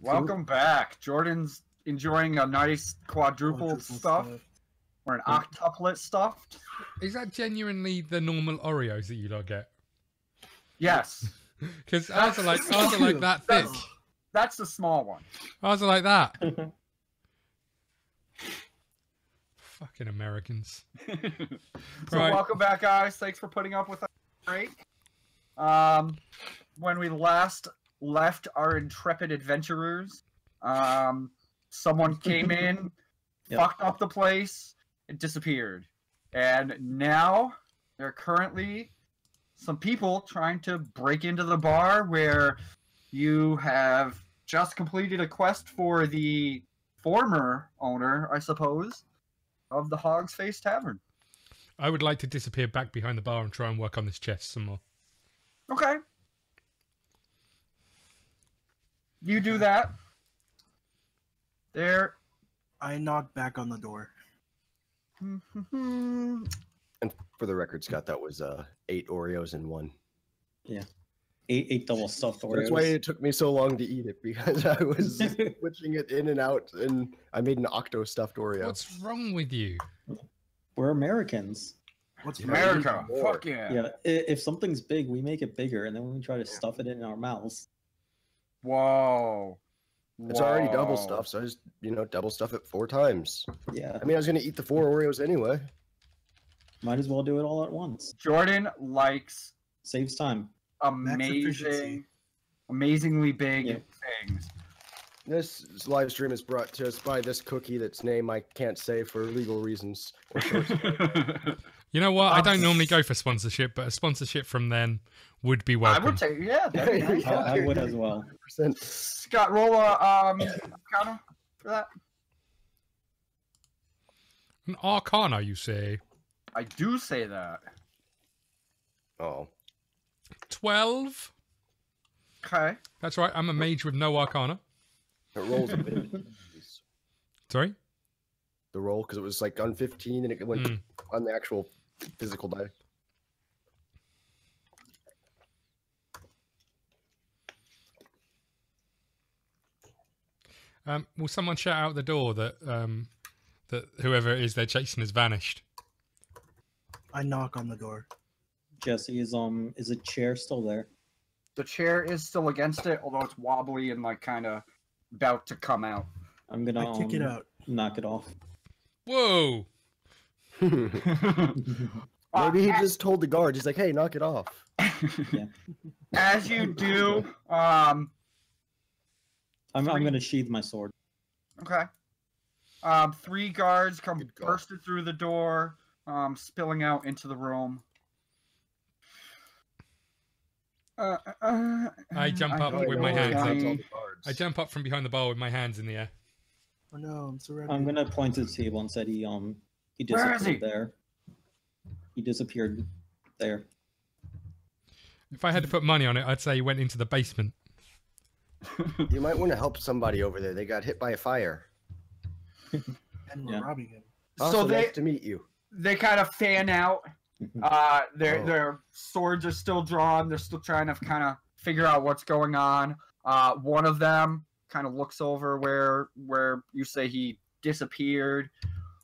Welcome back. Jordan's enjoying a nice quadruple stuff. Or an octuplet stuffed. Is that genuinely the normal Oreos that you lot get? Yes. Because ours are like that thick. That's the small one. Ours are like that. Fucking Americans. So welcome back, guys. Thanks for putting up with our break. When we last left our intrepid adventurers, someone came in, fucked up the place, and disappeared. And now there are currently some people trying to break into the bar where you have just completed a quest for the former owner, I suppose, of the Hog's Face Tavern. I would like to disappear back behind the bar and try and work on this chest some more. Okay. You do that. There. I knock back on the door. And for the record, Scott, that was 8 Oreos in one. Yeah. Eight double stuffed Oreos. That's why it took me so long to eat it, because I was switching it in and out, and I made an octo stuffed Oreo. What's wrong with you? We're Americans. What's America? Fuck yeah. Yeah. If something's big, we make it bigger, and then we try to stuff it in our mouths. Whoa. It's already double stuffed, so I just, double stuff it 4 times. Yeah. I mean, I was going to eat the 4 Oreos anyway. Might as well do it all at once. Jordan likes... Saves time. Amazingly big things. This live stream is brought to us by this cookie that's name I can't say for legal reasons. You know what? I don't normally go for sponsorship, but a sponsorship from them would be welcome. I would say, yeah, that'd be nice. I would as well. Scott, roll a Arcana for that. An Arcana, you say? I do say that. Oh. 12. Okay. That's right. I'm a mage with no Arcana. It rolls a bit. Sorry? The roll, because it was like on 15 and it went on the actual physical die. Will someone shout out the door that that whoever it is they're chasing has vanished? I knock on the door. Jesse, is a chair still there? The chair is still against it, although it's wobbly and like kind of about to come out. I'm gonna kick it out. Knock it off. Whoa! Maybe he just told the guard. He's like, "Hey, knock it off." Yeah. As you do, I'm gonna sheath my sword. Okay. 3 guards come bursting through the door, spilling out into the room. I jump up with my hands up. I jump up from behind the bar with my hands in the air. Oh no, I'm surrounded. I'm gonna point to the table and said he disappeared. Where is he? There. He disappeared there. If I had to put money on it, I'd say he went into the basement. You might want to help somebody over there. They got hit by a fire. And we're robbing him. Also, nice to meet you. They kind of fan out. Their swords are still drawn. They're still trying to kind of figure out what's going on. One of them kind of looks over where you say he disappeared.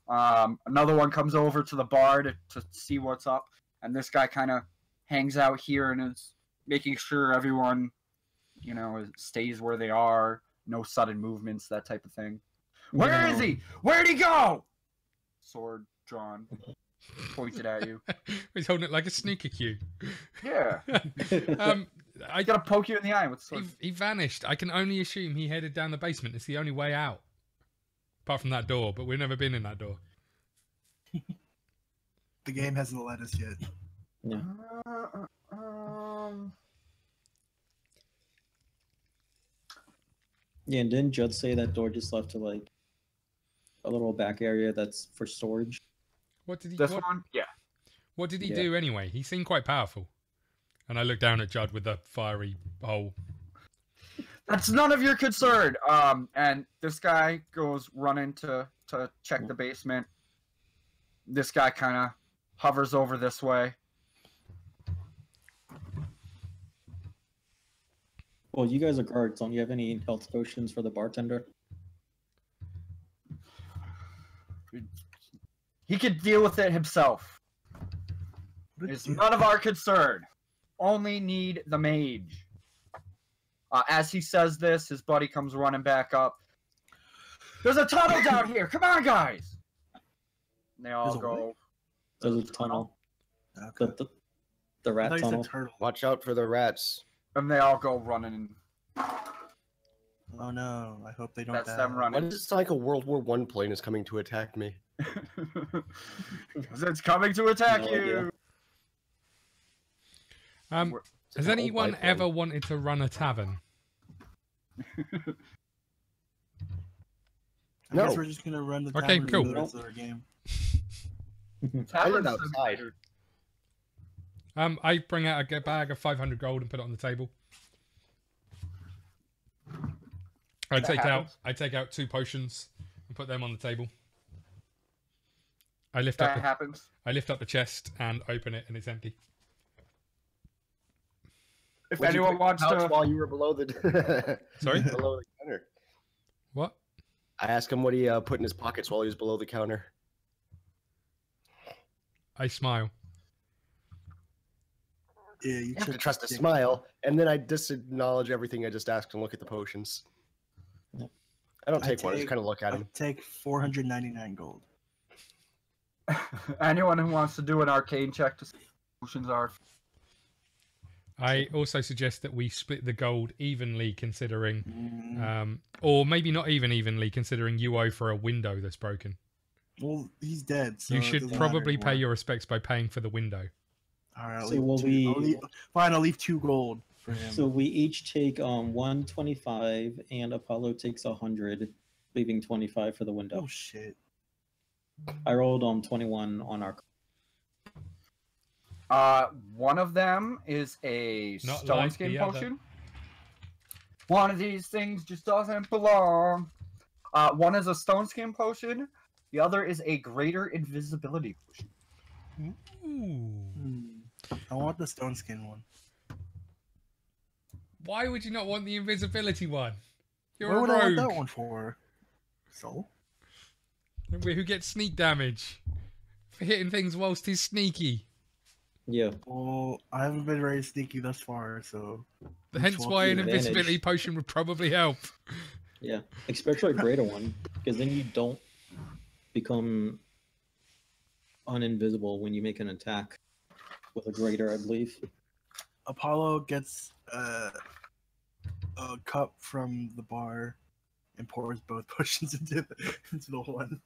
Another one comes over to the bar to see what's up. And this guy kind of hangs out here and is making sure everyone, stays where they are. No sudden movements, that type of thing. Where is he? Where'd he go? Sword drawn. Pointed at you. He's holding it like a sneaker cue. Yeah. I gotta poke you in the eye with sword. He vanished. I can only assume he headed down the basement. It's the only way out. Apart from that door, but we've never been in that door. The game hasn't let us yet. Yeah. Yeah, and didn't Judd say that door just left to like a little back area that's for storage? What did he? This one? Yeah. What did he do anyway? He seemed quite powerful. And I looked down at Judd with the fiery hole. That's none of your concern. And this guy goes running to check the basement. This guy kind of hovers over this way. Well, you guys are guards. Don't you have any health potions for the bartender? He could deal with it himself. It's none of our concern. Only need the mage. As he says this, his buddy comes running back up. There's a tunnel down here. Come on, guys. And they all go. There's a tunnel. Okay. The I rat thought you said tunnel. turtle. Watch out for the rats. And they all go running. Oh no! I hope they don't. That's die. them Why running. does it sound like a World War I plane is coming to attack me? Because it's coming to attack No you. Has It's an old anyone biplane. ever wanted to run a tavern? I guess No. we're just gonna run the Okay, tavern cool. for the rest of our game. I live outside. I bring out a bag of 500 gold and put it on the table. I take out 2 potions and put them on the table. I lift That happens. up the chest and open it, and it's empty. If Would you anyone pick wants pouch to, while you were below the Sorry? below the counter. What? I asked him what he put in his pockets while he was below the counter. I smile. Yeah, You have to trust a smile, and then I disacknowledge everything I just asked and look at the potions. Yep. I don't I take one. I just take- kind of look at I him. take 499 gold. anyone who wants to do an arcane check to see what potions are. I also suggest that we split the gold evenly, considering, Mm, or maybe not even evenly, considering you owe for a window that's broken. well, he's dead. So You it should doesn't probably matter pay anymore. your respects by paying for the window. All right, I'll So leave will two- we- I'll leave, fine, I'll leave 2 gold for him. So we each take 125, and Apollo takes 100, leaving 25 for the window. oh shit! I rolled 21 on our. One of them is a Not stone like skin the other. potion. One of these things just doesn't belong. One is a stone skin potion. The other is a greater invisibility potion. Ooh. I want the stone skin one. Why would you not want the invisibility one? You're What a would I want that rogue one for? So? who gets sneak damage for hitting things whilst he's sneaky. Yeah. Well, I haven't been very sneaky thus far, so. Hence why an advantage. invisibility potion would probably help. Yeah. Especially a greater one, because then you don't become uninvisible when you make an attack with a greater, I believe. Apollo gets a cup from the bar and pours both potions into the one.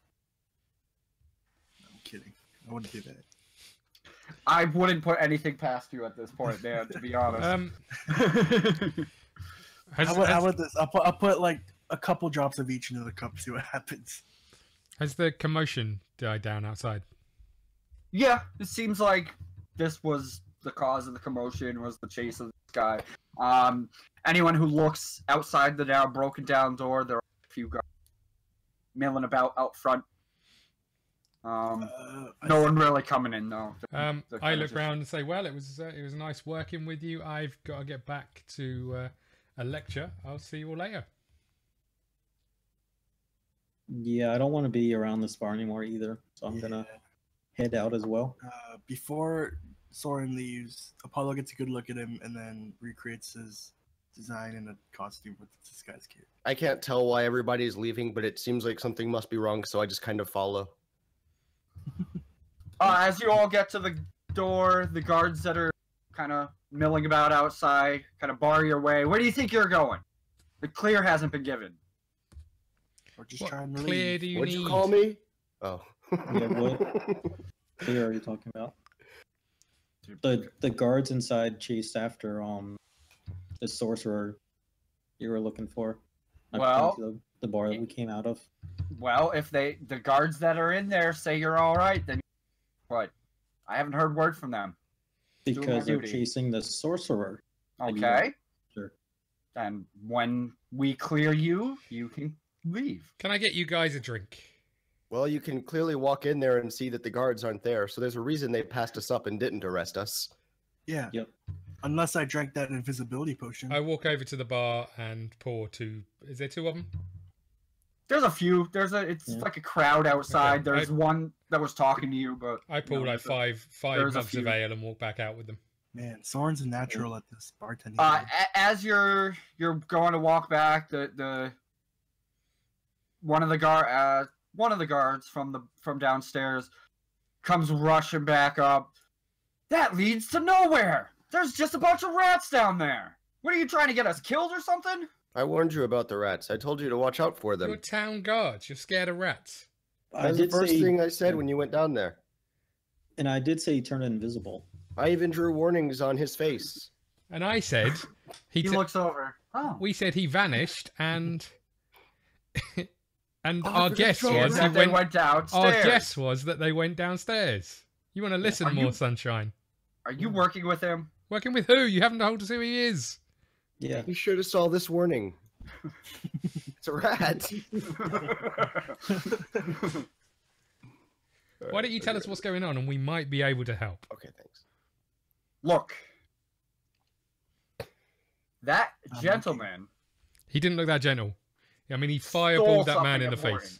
I'm kidding. I wouldn't do that. I wouldn't put anything past you at this point, Dan, to be honest. Has, How has- about this? I'll put like a couple drops of each into the cup, see what happens. has the commotion died down outside? Yeah, it seems like this was the cause of the commotion, was the chase of this guy. Anyone who looks outside the now broken down door, there are a few guys milling about out front. No one really coming in though. They're I kinda look just- round and say, "Well, it was nice working with you. I've got to get back to a lecture. I'll see you all later." Yeah, I don't want to be around this bar anymore either, so I'm gonna head out as well. Before Sorran leaves, Apollo gets a good look at him and then recreates his design in a costume with this guy's kid. I can't tell why everybody's leaving, but it seems like something must be wrong, so I just kind of follow. As you all get to the door, the guards that are kind of milling about outside kind of bar your way. Where do you think you're going? The clear hasn't been given. Or just What trying to clear leave. do you What'd need? you call me? Oh. Yeah, what clear are you talking about? The guards inside chased after the sorcerer you were looking for. I Well- think the bar that we came out of. Well, if the guards that are in there say you're all right, then what? I haven't heard word from them. Doing my Because they're duty. chasing the sorcerer. And you Okay. Sure. And when we clear you, you can leave. Can I get you guys a drink? Well, you can clearly walk in there and see that the guards aren't there, so there's a reason they passed us up and didn't arrest us. Yeah. Yep. Unless I drank that invisibility potion. I walk over to the bar and pour two. Is there two of them? There's a few. It's like a crowd outside. Okay, There's one that was talking to you, but I pour like five there's a mugs of few. ale and walk back out with them. Man, Sorran's a natural at this bartending. As you're going to walk back, the one of the guards from downstairs comes rushing back up. That leads to nowhere. There's just a bunch of rats down there. What are you trying to get us killed or something? I warned you about the rats. I told you to watch out for them. You're town guards. You're scared of rats. That's the first thing I said when you went down there. And I did say he turned invisible. I even drew warnings on his face. And I said he looks over. Oh. We said he vanished, and our guess was that they went downstairs. Our guess was that they went downstairs. You want to listen more, Sunshine? Are you working with him? Working with who? You haven't told us who he is. Yeah. You should have saw this warning. It's a rat. Why don't you tell us what's going on, and we might be able to help. Okay, thanks. Look. That gentleman... He didn't look that gentle. I mean, he fireballed that man in the face.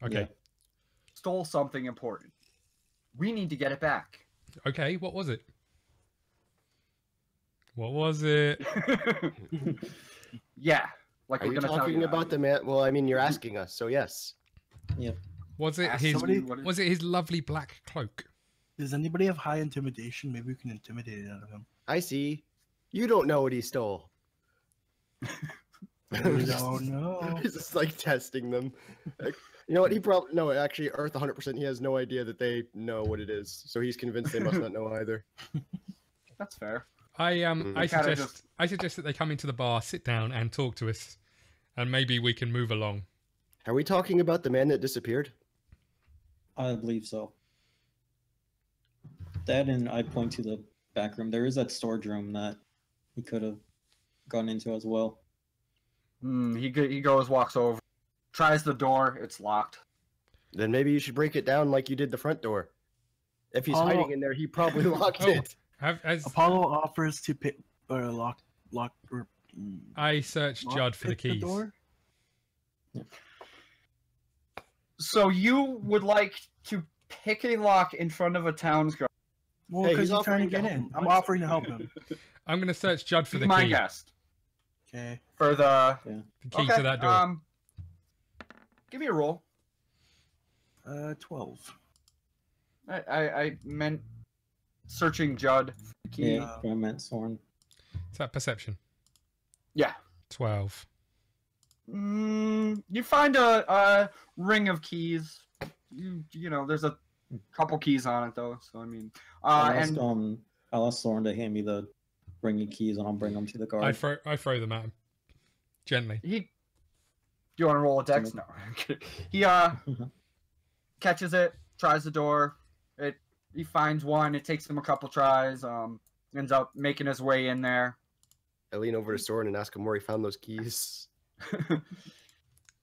Okay. Yeah. Stole something important. We need to get it back. Okay, what was it? What was it? Yeah. Like Are we're you gonna tell talking you about the man? Well, I mean, you're asking us, so yes. Yep. Was it Ask his? somebody what Was it his lovely black cloak? Does anybody have high intimidation? Maybe we can intimidate it out of him. I see. You don't know what he stole. We don't know. He's just like testing them. Like, you know what? He probably no. Actually, Earth 100%. He has no idea that they know what it is, so he's convinced they must not know either. That's fair. I Kinda suggest that they come into the bar, sit down, and talk to us, and maybe we can move along. Are we talking about the man that disappeared? I believe so. That, and I point to the back room. There is that storage room that he could have gone into as well. He goes, walks over, tries the door. It's locked. Then maybe you should break it down like you did the front door. If he's hiding in there, he probably locked it. Apollo offers to pick or lock or. I searched Judd for the keys. Door? So you would like to pick a lock in front of a town's guard? Well, Hey, because he's he's trying to offering get to in. help I'm him. offering to help him. I'm going to search Judd for Be the my key. guest. Okay. For the The key to that door. Give me a roll. 12. I meant searching Judd for the key. Yeah, I meant Sorran. Is that perception? Yeah. 12. You find a ring of keys. You know, there's a couple keys on it though. So I mean, I'll ask Sorran to hand me the ring of keys, and I'll bring them to the guard. I throw them at him gently. You want to roll a dex? No. He catches it, tries the door. He finds one. It takes him a couple tries. Ends up making his way in there. I lean over to Sorran and ask him where he found those keys.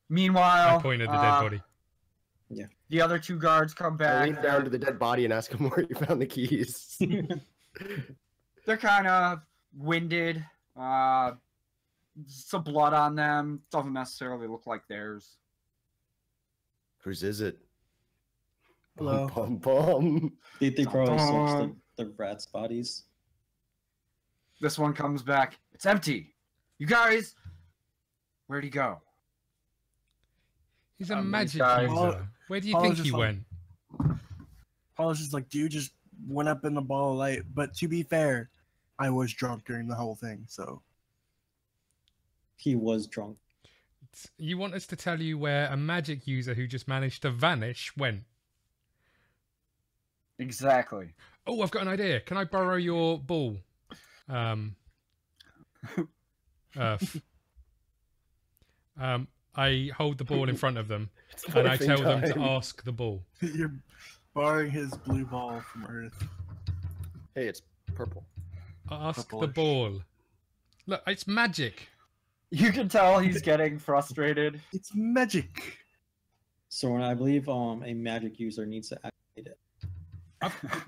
Meanwhile, I pointed the dead body. Yeah. The other two guards come I back. lean down to the dead body and ask him where he found the keys. They're kind of winded. Some blood on them. Doesn't necessarily look like theirs. Whose is it? Hello. Bum, bum. They probably searched Dun. the rats' bodies. This one comes back. It's empty. You guys, where'd he go? He's a these magic guys- user. Where do you Paul think is he just like- went? Paul's just like, dude, just went up in the ball of light. But to be fair, I was drunk during the whole thing, so. He was drunk. You want us to tell you where a magic user who just managed to vanish went? Exactly. Oh, I've got an idea. Can I borrow your ball? I hold the ball in front of them, and I tell them to ask the ball. You're borrowing his blue ball from Earth. Hey, it's purple. Ask the Purplish. ball. Look, it's magic. You can tell he's getting frustrated. It's magic. Sorran, I believe a magic user needs to activate it.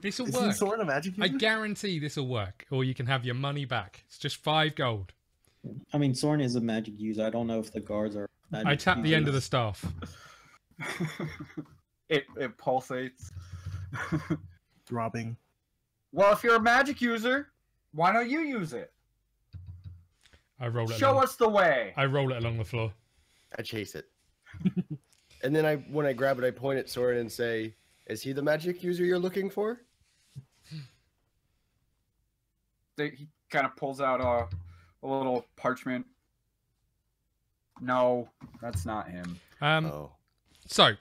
This'll Is work. Sorran a magic I user? guarantee this'll work, or you can have your money back. It's just 5 gold. I mean, Sorran is a magic user. I don't know if the guards are magic I tap the end of the users. staff. it pulsates. Throbbing. Well, if you're a magic user, why don't you use it? I roll it. Show along. us the way. I roll it along the floor. I chase it. And then when I grab it, I point at Sorran and say, "Is he the magic user you're looking for?" He kind of pulls out a little parchment. No, that's not him. Oh. So you're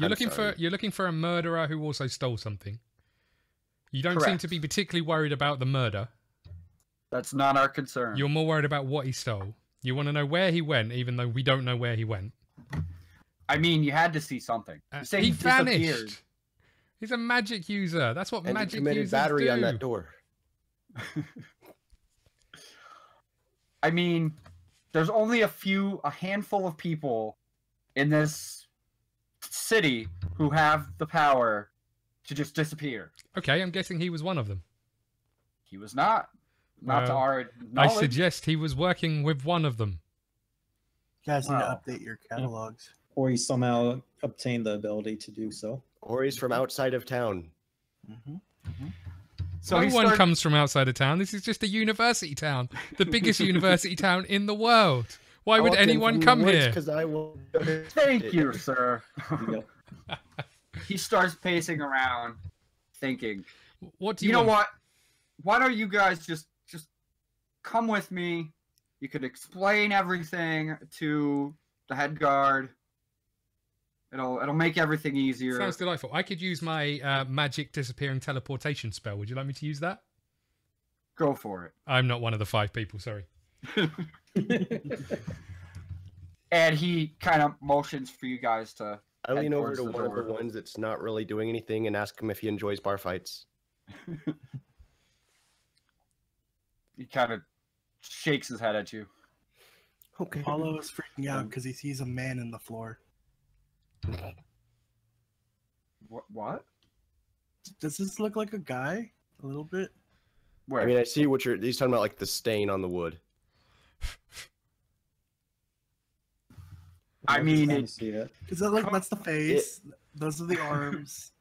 I'm looking sorry. for a murderer who also stole something. You don't seem Correct. to be particularly worried about the murder. That's not our concern. You're more worried about what he stole. You want to know where he went, even though we don't know where he went. I mean, you had to see something. You say He disappeared. vanished. He's a magic user. That's what And magic he committed users battery do. on that door. I mean, there's only a handful of people in this city who have the power to just disappear. Okay, I'm guessing he was one of them. He was not. Not to Well, our I knowledge. suggest he was working with one of them. You guys need Wow. to update your catalogs. Or he somehow obtained the ability to do so. Or he's from outside of town. Mm-hmm. So No he one started- comes from outside of town. This is just a university town. The biggest university town in the world. Why would anyone come here? Because I will. Thank you, sir. Yep. He starts pacing around, thinking, What do you you, know want? what? Why don't you guys just come with me? You could explain everything to the head guard. It'll make everything easier. Sounds delightful. I could use my magic disappearing teleportation spell. Would you like me to use that? Go for it. I'm not one of the 5 people, sorry. And he kind of motions for you guys to. I lean head over towards to the one of the door. ones that's not really doing anything and ask him if he enjoys bar fights. He kind of shakes his head at you. Okay. Apollo is freaking out because he sees a man in the floor. What? Does this look like a guy? A little bit? Where? I mean, I see what he's talking about, like the stain on the wood. I mean, Can't it- see it. Is that like that's the face? Those are the arms,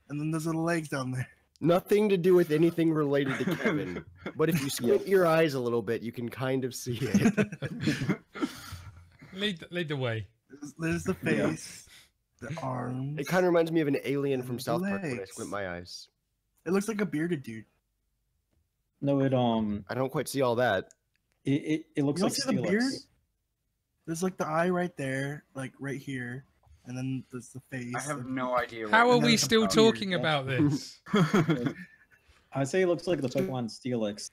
and then those are the legs down there. Nothing to do with anything related to Kevin. But if you squint your eyes a little bit, you can kind of see it. Lead the way. There's the face, the arms. It kind of reminds me of an alien from The South Park when I legs. squint my eyes. It looks like a bearded dude. No, it I don't quite see all that. it looks You like don't see the beard? Steelix. There's like the eye right there, like right here, and then there's the face. I have and- no idea. How what are we that's still about talking weird, about this? I say it looks like the Pokemon Steelix.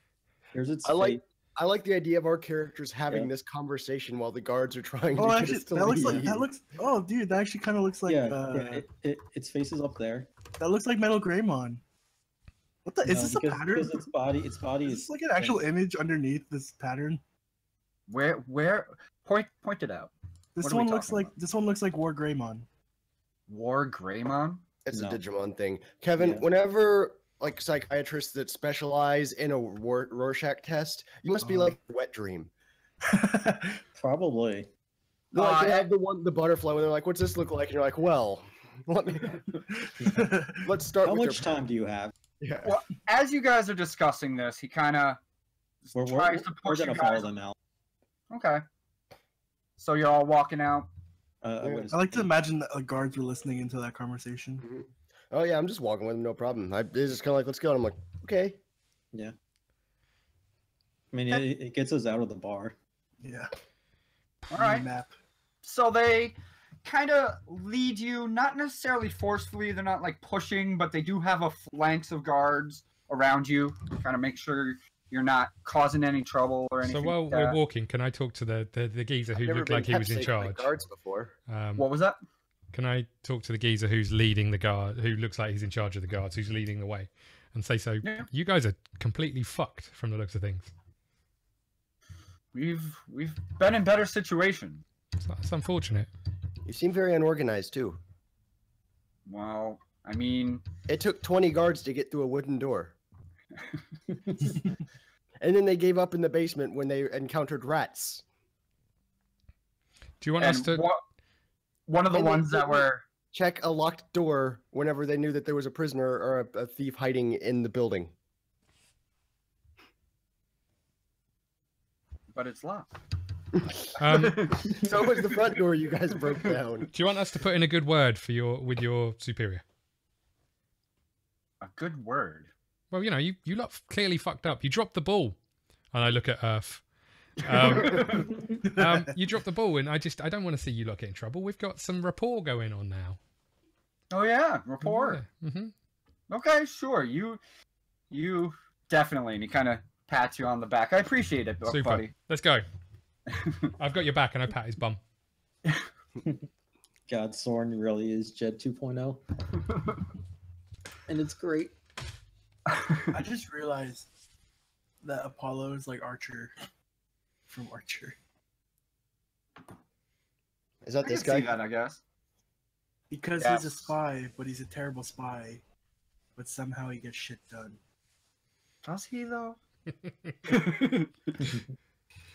Here's its I like face. I like the idea of our characters having Yeah. this conversation while the guards are trying Oh, to actually, get us to that looks leave. like that looks. Oh, dude, that actually kind of looks like. Its face is up there. That looks like Metal Greymon. What the? Is No, this a because- pattern? Because its body Is is this like an actual image underneath this pattern? Where? Point it out. This What are we one looks talking like about? this one looks like War Greymon. War Greymon? It's No. a Digimon thing. Kevin, Yeah. whenever like psychiatrists that specialize in a Rorschach test, you must be like Wet Dream. probably. Like they have the butterfly when they're like, "What's this look like?" And you're like, "Well, let me, let's start How with much your time do you have? Yeah. Well, as you guys are discussing this, he kind of We're tries to we're push you gonna follow guys. them out. Okay. So you're all walking out. I Yeah. would I like to assume. imagine that the guards were listening into that conversation. Oh yeah, I'm just walking with him, no problem. They're just kind of like, "Let's go." And I'm like, "Okay." Yeah. I mean, it gets us out of the bar. Yeah. All right. Map. So they kind of lead you, not necessarily forcefully. They're not like pushing, but they do have a flanks of guards around you, kind of make sure you're not causing any trouble or anything. So while like we're that. walking, can I talk to the geezer I've who never looked been like he kept was in safe by charge? guards before. What was that? Can I talk to the geezer who's leading the guard, who looks like he's in charge of the guards, who's leading the way, and say, "So Yeah. you guys are completely fucked from the looks of things." We've been in better situations. That's unfortunate. You seem very unorganized too. Well, I mean, It took 20 guards to get through a wooden door. And then they gave up in the basement when they encountered rats. Do you want us to? One of the And they ones that didn't were. check a locked door whenever they knew that there was a prisoner or a thief hiding in the building. But it's locked. So was the front door you guys broke down. Do you want us to put in a good word for with your superior? A good word. Well, you know, you lot clearly fucked up. You dropped the ball, and I look at Earth. You dropped the ball, and I don't want to see you lot get in trouble. We've got some rapport going on now. Oh yeah, rapport. Yeah. Mm-hmm. Okay, sure. You definitely. And he kind of pats you on the back. I appreciate it, Super. buddy. Let's go. I've got your back, and I pat his bum. God, Sorran really is Jed 2.0. And it's great. I just realized that Apollo is like Archer from Archer. Is that I this can guy? see that, I guess. Because Yes. he's a spy, but he's a terrible spy. But somehow he gets shit done. Does he though?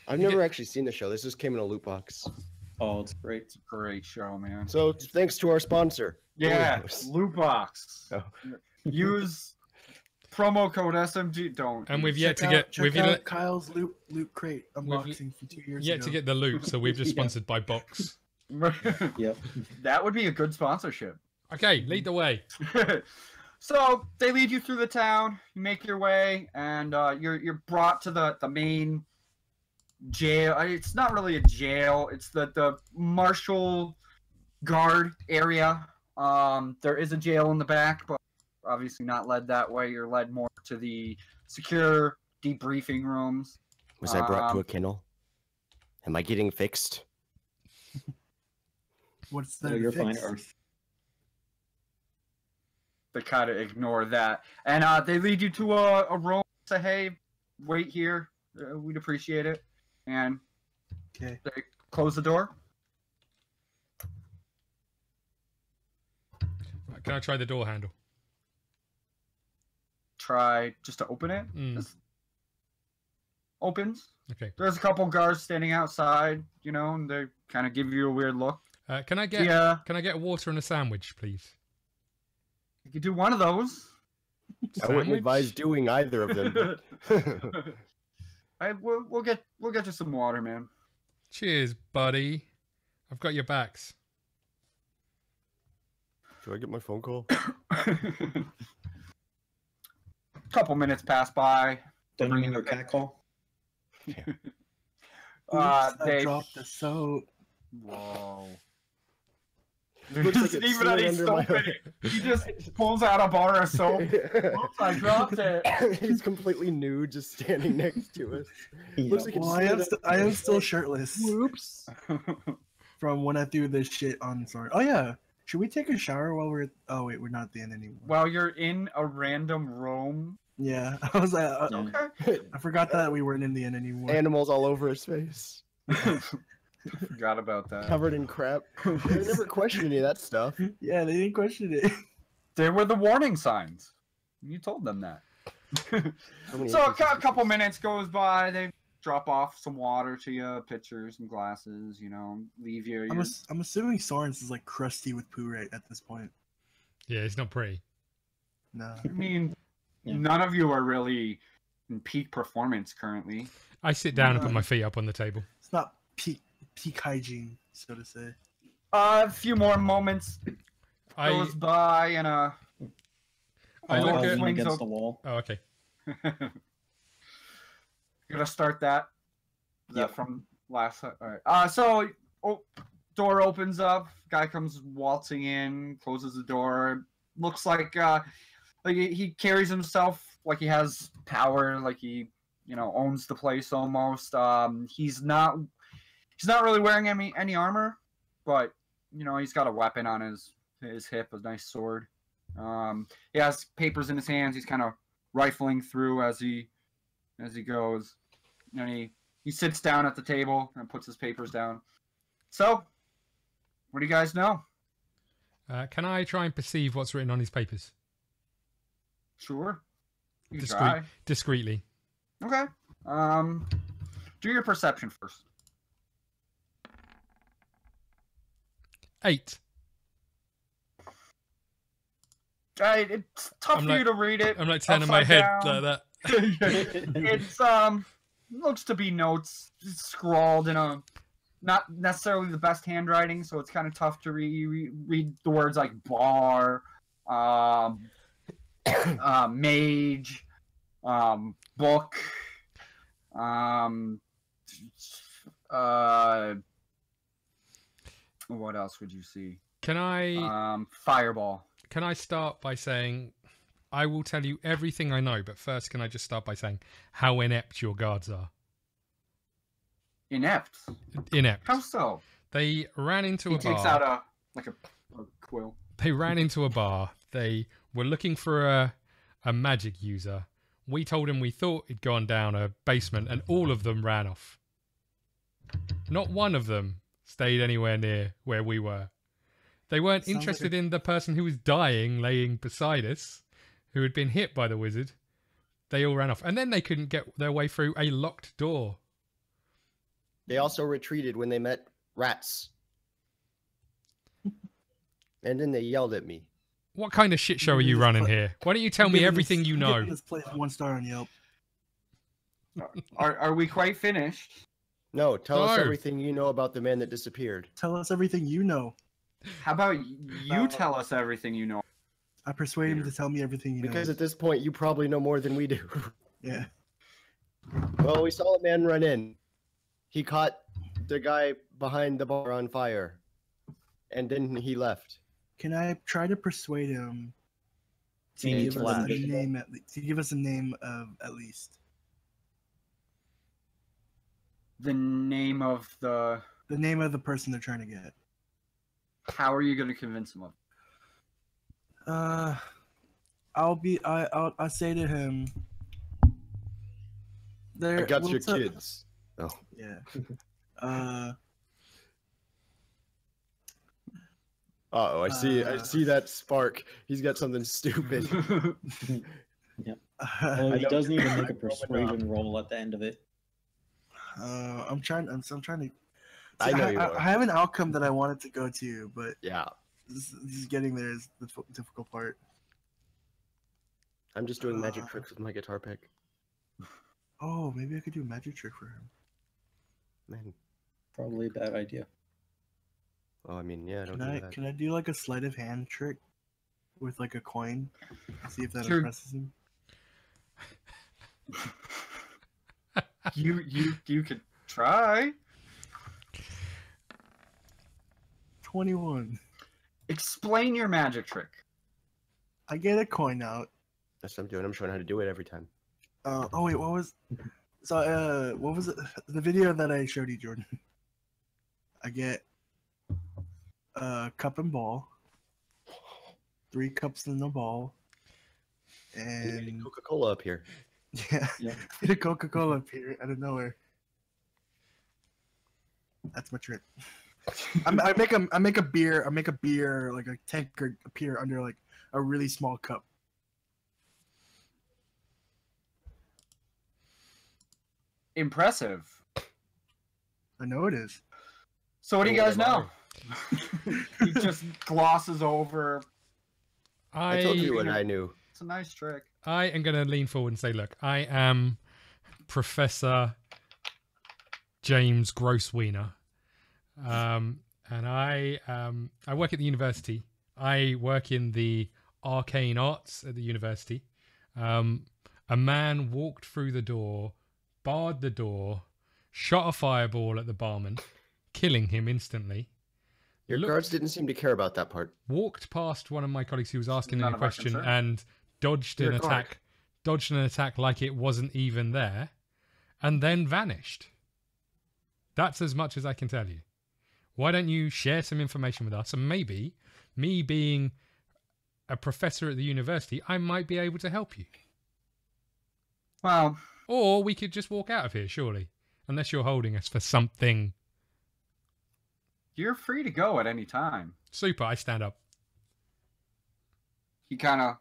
I've never actually seen the show. This just came in a loot box. Oh, it's great. It's a great show, man. So thanks to our sponsor. Yeah, Doritos. loot box. Oh. Use promo code SMG. Don't. And we've yet to Check get out, check out Kyle's loot crate unboxing from 2 years yet ago. to get the loot, so we've just Yeah. sponsored by Box. Yep. That would be a good sponsorship. Okay, lead the way. So they lead you through the town. You make your way, and you're brought to the main jail. It's not really a jail. It's the martial guard area. There is a jail in the back, but obviously not led that way. You're led more to the secure debriefing rooms. Was I brought to a kennel? Am I getting fixed? What's the No, you're fine, fix? Earth. They kind of ignore that, and they lead you to a room. Say, hey, wait here. We'd appreciate it. And Okay. they close the door. Can I try the door handle? Try just to open it. Mm. Just opens. Okay. There's a couple guards standing outside, you know, and they kind of give you a weird look. Can I get Yeah, Can I get water and a sandwich, please? you could do one of those. I wouldn't Sandwich? advise doing either of them. We'll get you some water, man. Cheers, buddy. I've got your backs. Do I get my phone call? Couple minutes pass by. Don't you mean your cat call? Oops, I They dropped the soap. Whoa. Looks like Isn't it's even any slid under soap my in it. He just pulls out a bar of soap. Oops, I dropped it. He's completely nude, just standing next to us. Yeah. Looks like it's Well, slid I am under still his shirtless Whoops. from when I threw this shit on Sorry. Oh yeah. Should we take a shower while we're? Oh wait, we're not at the end anymore. While you're in a random room. Yeah, I was like, Yeah. Okay. I forgot that we weren't in the end anymore. Animals all over his face. Forgot about that. Covered in crap. They never questioned any of that stuff. Yeah, they didn't question it. They were the warning signs. You told them that. So a couple minutes goes by. They drop off some water to you, pitchers and glasses. You know, leave you. I'm assuming Sorens is like crusty with poo right at this point. Yeah, it's not pretty. No. I mean, Yeah. none of you are really in peak performance currently. I sit down and put my feet up on the table. It's not peak hygiene, so to say. A few more moments I goes by, and I Oh, look I at- lean swings against up. the wall. Oh, okay. Gonna start that. That Yep. from last. All right. So, door opens up. Guy comes waltzing in. Closes the door. Looks like he carries himself like he has power. Like he, owns the place almost. He's not really wearing any armor, but he's got a weapon on his hip, a nice sword. He has papers in his hands. He's kind of rifling through as he goes. And he sits down at the table and puts his papers down. So, what do you guys know? Can I try and perceive what's written on his papers? Sure. You can try. Discreetly. Okay. Do your perception first. 8. It's tough for you to read it. I'm like turning my head down. like that. It's looks to be notes scrawled in a not necessarily the best handwriting, so it's kind of tough to read the words like bar, mage, book, what else would you see? Can I fireball. Can I start by saying I will tell you everything I know, but first can I just start by saying how inept your guards are? Inept? Inept. How so? They ran into a bar. He takes out a quill. They ran into a bar. They were looking for a magic user. We told him we thought he'd gone down a basement, and all of them ran off. Not one of them stayed anywhere near where we were. They weren't interested in the person who was dying laying beside us, who had been hit by the wizard. They all ran off. And then they couldn't get their way through a locked door. They also retreated when they met rats. And then they yelled at me. What kind of shit show are you running here? Why don't you tell me everything you know? This place 1 star on Yelp. Are we quite finished? No, tell us everything you know about the man that disappeared. Tell us everything you know. How about you tell us everything you know? I persuade him to tell me everything you know. Because at this point, you probably know more than we do. Yeah. Well, we saw a man run in. He caught the guy behind the bar on fire. And then he left. Can I try to persuade him to give us a name at least? To give us a name of at least. The name of the person they're trying to get. How are you going to convince him of? I'll say to him. I got your kids. Oh. Yeah. Uh-oh, I see that spark. He's got something stupid. Yeah. Well, he doesn't even make a persuasion roll at the end of it. I'm trying to. I know you are. I have an outcome that I wanted to go to, but yeah, this getting there is the difficult part. I'm just doing magic tricks with my guitar pick. Oh, maybe I could do a magic trick for him. Man, probably a bad idea. Oh, I mean, yeah. Don't do that. Can I do like a sleight of hand trick with like a coin? See if that impresses him. You could try. 21. Explain your magic trick. I get a coin out. That's what I'm doing. I'm showing how to do it every time. Oh wait, what was it? The video that I showed you, Jordan. I get a cup and ball, 3 cups in the ball, and Coca-Cola up here. Yeah. A Coca-Cola up here out of nowhere. That's my trick. I make a beer like a tankard appear under like a really small cup. Impressive. I know it is. So what do you guys know? He just glosses over. I told you what I knew. It's a nice trick. I am going to lean forward and say, look, I am Professor James Grosswiener. And I work at the university. I work in the arcane arts at the university. A man walked through the door, barred the door, shot a fireball at the barman, killing him instantly. Your guards didn't seem to care about that part. Walked past one of my colleagues who was asking a question and dodged an attack like it wasn't even there, and then vanished. That's as much as I can tell you. Why don't you share some information with us, and maybe, me being a professor at the university, I might be able to help you. Well, or we could just walk out of here, surely, unless you're holding us for something. You're free to go at any time. Super, I stand up. He kind of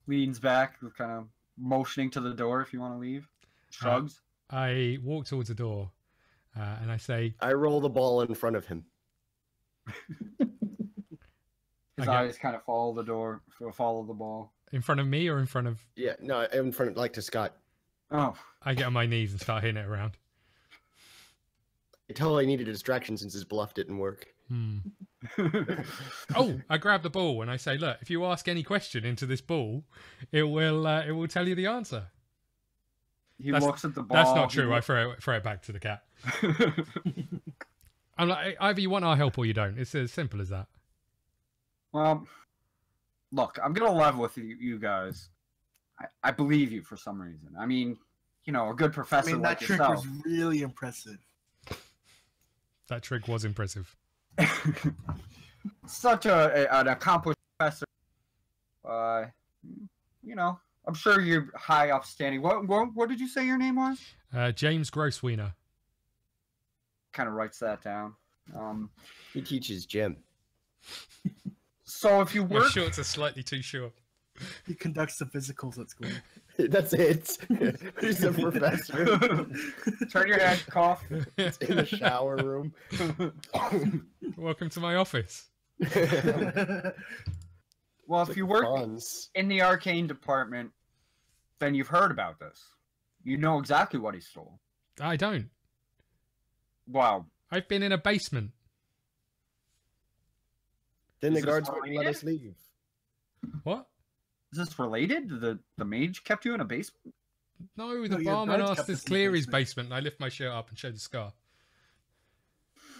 leans back, kind of motioning to the door if you want to leave. Shrugs. I walk towards the door, and I say, I roll the ball in front of him. His eyes kind of follow the door, follow the ball. in front of me or in front of... Yeah, no, in front of, like, to Scott. Oh. I get on my knees and start hitting it around. I totally needed a distraction since his bluff didn't work. Oh, I grab the ball and I say, look, if you ask any question into this ball, it will tell you the answer. He looks at the ball. That's not true. I throw it back to the cat. I'm like, either you want our help or you don't. It's as simple as that. Well, look, I'm going to level with you guys. I believe you for some reason. I mean, you know, a good professor like that trick yourself. was really impressive. That trick was impressive. Such an accomplished professor. You know, I'm sure you're high upstanding. What did you say your name was? James Grosswiener. Kind of writes that down. He teaches gym. So if you My work, shorts are slightly too short. He conducts the physicals at school. That's it. He's a professor. turn your head, cough. It's in the shower room. Welcome to my office. Well, if you work Franz. in the arcane department, then you've heard about this. You know exactly what he stole. I don't. Wow. I've been in a basement. Then the Is this guards how wouldn't he let did? us leave. What? Is this related? The mage kept you in a basement? No, the No, your barman guards asked kept to us in the clear his basement. basement, and I lift my shirt up and show the scar.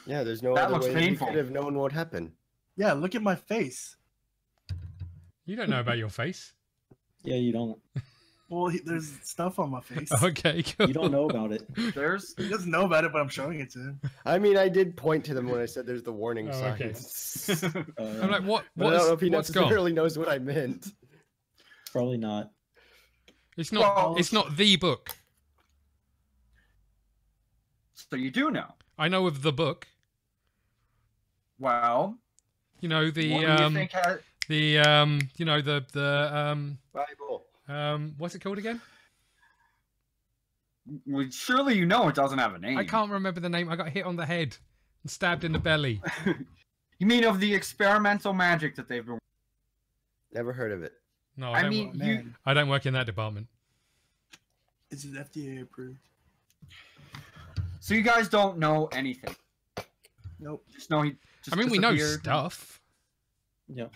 Yeah, there's no That other looks way painful. we could have known what happened. Yeah, look at my face. You don't know about your face. Yeah, you don't. Well, there's stuff on my face. Okay, cool. You don't know about it. There's He doesn't know about it, but I'm showing it to him. I mean, I did point to them when I said there's the warning Oh, okay. signs. I'm like, what? But I don't know if he What's gone? necessarily knows what I meant. Probably not. It's not. Well- It's not the book. so you do know. I know of the book. Well, You know what do the you think has you know the Bible. what's it called again? well, surely you know it doesn't have a name. I can't remember the name. I got hit on the head and stabbed in the belly. You mean of the experimental magic that they've been? Never heard of it. No, I don't mean, work- you. Man, I don't work in that department. is it FDA approved? So you guys don't know anything. Nope. Just know he. Just I mean, we know disappeared. stuff. Yeah.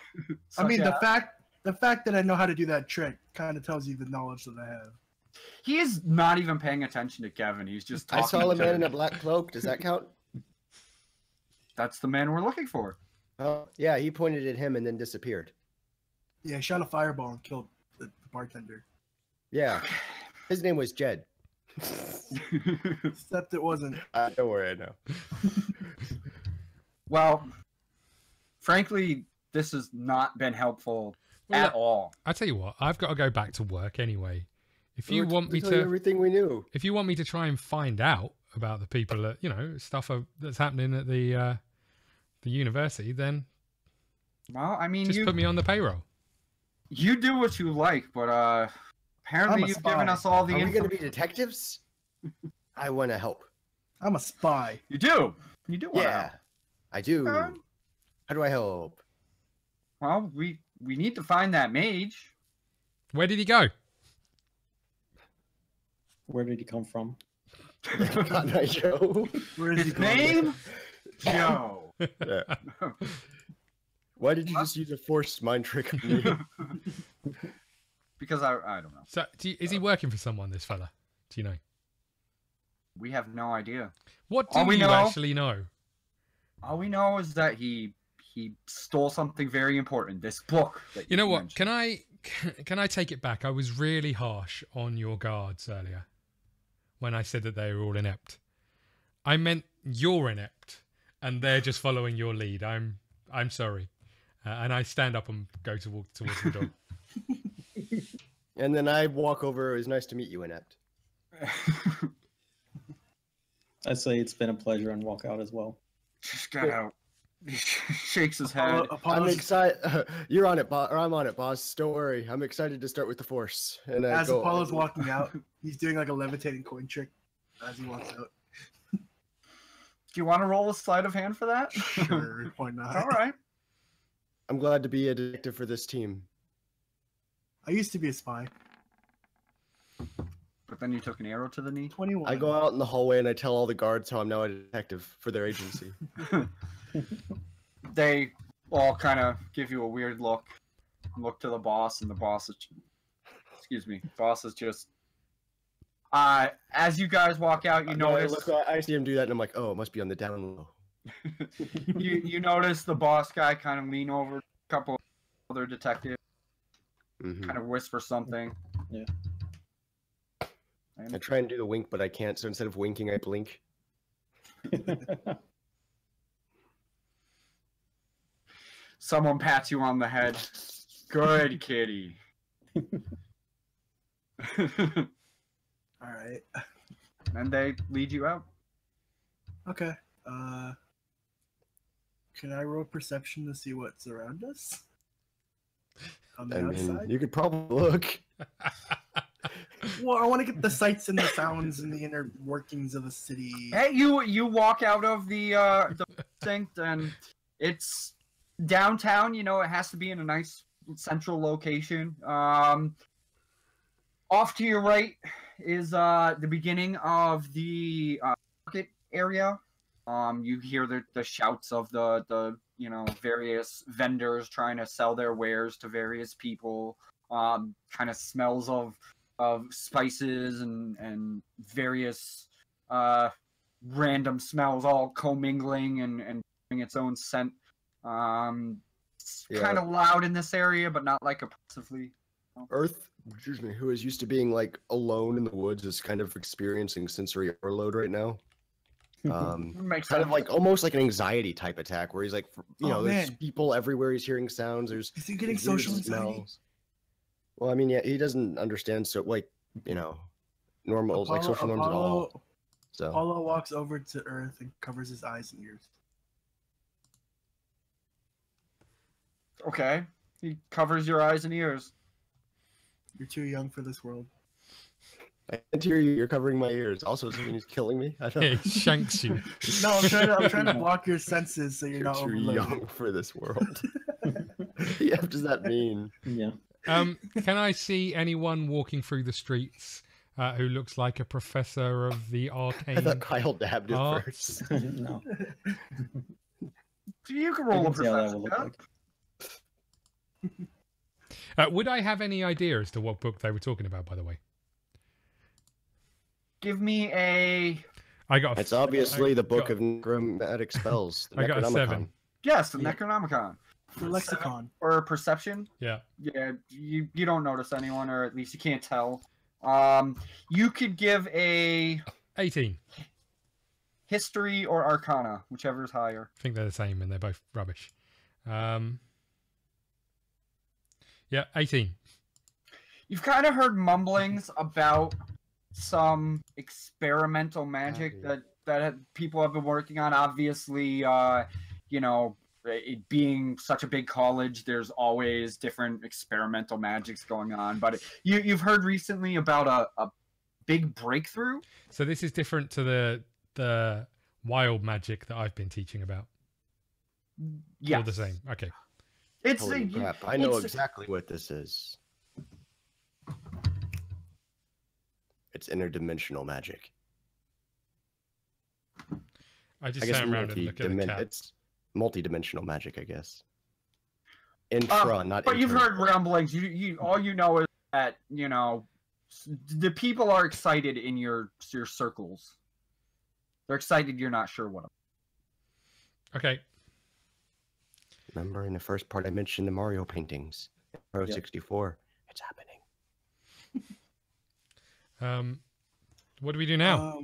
I mean, Such the fact that I know how to do that trick kind of tells you the knowledge that I have. he is not even paying attention to Kevin. He's just I talking. saw a to- man in a black cloak. Does that count? That's the man we're looking for. Oh, yeah, he pointed at him and then disappeared. Yeah, he shot a fireball and killed the bartender. Yeah, his name was Jed. Except it wasn't. Don't worry, I know. Well, frankly, this has not been helpful Well, at all. I tell you what, I've got to go back to work anyway. If you We want me told you to, everything we knew. if you want me to try and find out about the people that stuff that's happening at the university, then Well, I mean, just you put me on the payroll. you do what you like, but apparently I'm a you've given spy. us all the Are we info. going to be detectives? I want to help. I'm a spy. You do. You do. wanna Yeah, help. I do. Um, How do I help? Well, we need to find that mage. Where did he go? Where did he come from? Not my show. Where is he His going? name? Joe. Yeah. Why did you just use a forced mind trick on me? Because I don't know. So, is he working for someone? This fella? Do you know? We have no idea. What do All we you know- actually know? All we know is that he stole something very important. This book. That You know what? mentioned. Can I take it back? I was really harsh on your guards earlier when I said that they were all inept. I meant you're inept, and they're just following your lead. I'm sorry, and I stand up and go to walk towards the door. And then I walk over. It was nice to meet you, Inept. I say it's been a pleasure and walk out as well. Just got out. shakes his head. Apollo, I'm Apollo's, excited. You're on it, boss. Or I'm on it, boss. Don't worry. I'm excited to start with the Force. And as Apollo's walking out, he's doing like a levitating coin trick as he walks out. Do you want to roll a sleight of hand for that? Sure, why not? All right. I'm glad to be a detective for this team. I used to be a spy. But then you took an arrow to the knee. 21. I go out in the hallway and I tell all the guards how I'm now a detective for their agency. They all kind of give you a weird look to the boss, and the boss is, boss is just. As you guys walk out, you notice. I see him do that, and I'm like, oh, it must be on the down low. you notice the boss guy kind of lean over a couple of other detectives, kind of whisper something. Yeah. I try and do the wink, but I can't. So instead of winking, I blink. Someone pats you on the head. Good kitty. All right. And they lead you out. Okay. Can I roll perception to see what's around us? On the outside? You could probably look. Well, I want to get the sights and the sounds and the inner workings of the city. Hey, you walk out of the precinct, and it's downtown. You know, it has to be in a nice central location. Off to your right is the beginning of the market area. You hear the shouts of the various vendors trying to sell their wares to various people. Kind of smells of spices and various random smells all commingling and doing its own scent. It's kind of loud in this area, but not like oppressively. Earth, who is used to being like alone in the woods, is kind of experiencing sensory overload right now. Makes Kind sense. of like almost like an anxiety type attack, where he's like, there's man. people everywhere. He's hearing sounds. There's Is he getting these weird social anxiety? smells. Well, I mean, yeah, he doesn't understand normal like social norms at all. So Apollo walks over to Earth and covers his eyes and ears. Okay. He covers your eyes and ears. You're too young for this world. I can't hear you. You're covering my ears. Also, does it mean he's killing me? I don't Yeah, he shanks you. No, I'm trying to block your senses so you're not too overloaded. young for this world. Yeah, what does that mean? Yeah. Can I see anyone walking through the streets who looks like a professor of the I arcane? thought Kyle dabbed it arts? first. No. You can I roll a can see how that perception. will look check. like. Would I have any idea as to what book they were talking about, by the way? Give me a I got. It's obviously the book got- of necromantic spells. The I got a 7. yes, the Yeah. Necronomicon. The lexicon. Or perception. Yeah. Yeah, you don't notice anyone, or at least you can't tell. You could give a 18. history or arcana, whichever is higher. I think they're the same, and they're both rubbish. Yeah, 18. You've kind of heard mumblings about some experimental magic that people have been working on. Obviously, it being such a big college, there's always different experimental magics going on. But you've heard recently about a big breakthrough. So this is different to the wild magic that I've been teaching about. Yeah, All the same. Okay. It's Holy crap! I know it's- exactly what this is. It's interdimensional magic. I just I guess stand around and look at the cat. it's multi-dimensional magic, I guess. Intra, not. But you've inter. heard rumblings. You all you know is that the people are excited in your circles. They're excited. You're not sure what. Okay. Remember in the first part I mentioned the Mario paintings. Pro 64. It's happening. What do we do now?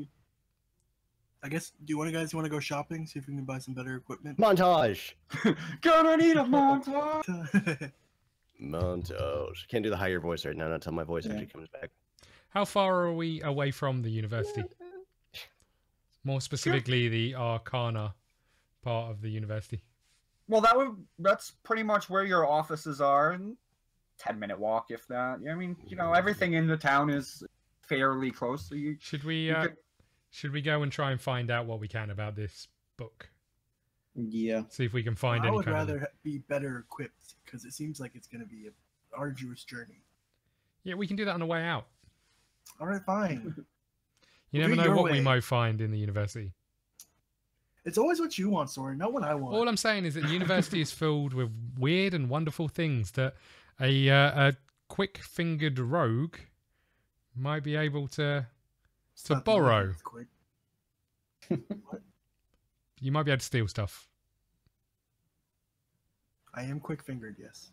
I guess. Do you guys want to go shopping? See if we can buy some better equipment. Montage. Gonna need a montage. Montage. Can't do the higher voice right now. Not until my voice actually comes back. How far are we away from the university? More specifically, the Arcana part of the university. Well, that's pretty much where your offices are. 10-minute walk, if that. I mean, everything in the town is fairly close. So should we go and try and find out what we can about this book? Yeah. See if we can find any. I would rather be better equipped because it seems like it's going to be an arduous journey. Yeah, we can do that on the way out. All right, fine. You never know what we might find in the university. It's always what you want, Sorran, not what I want. All I'm saying is that the university is filled with weird and wonderful things that a quick-fingered rogue might be able to borrow. What? You might be able to steal stuff. I am quick-fingered, yes.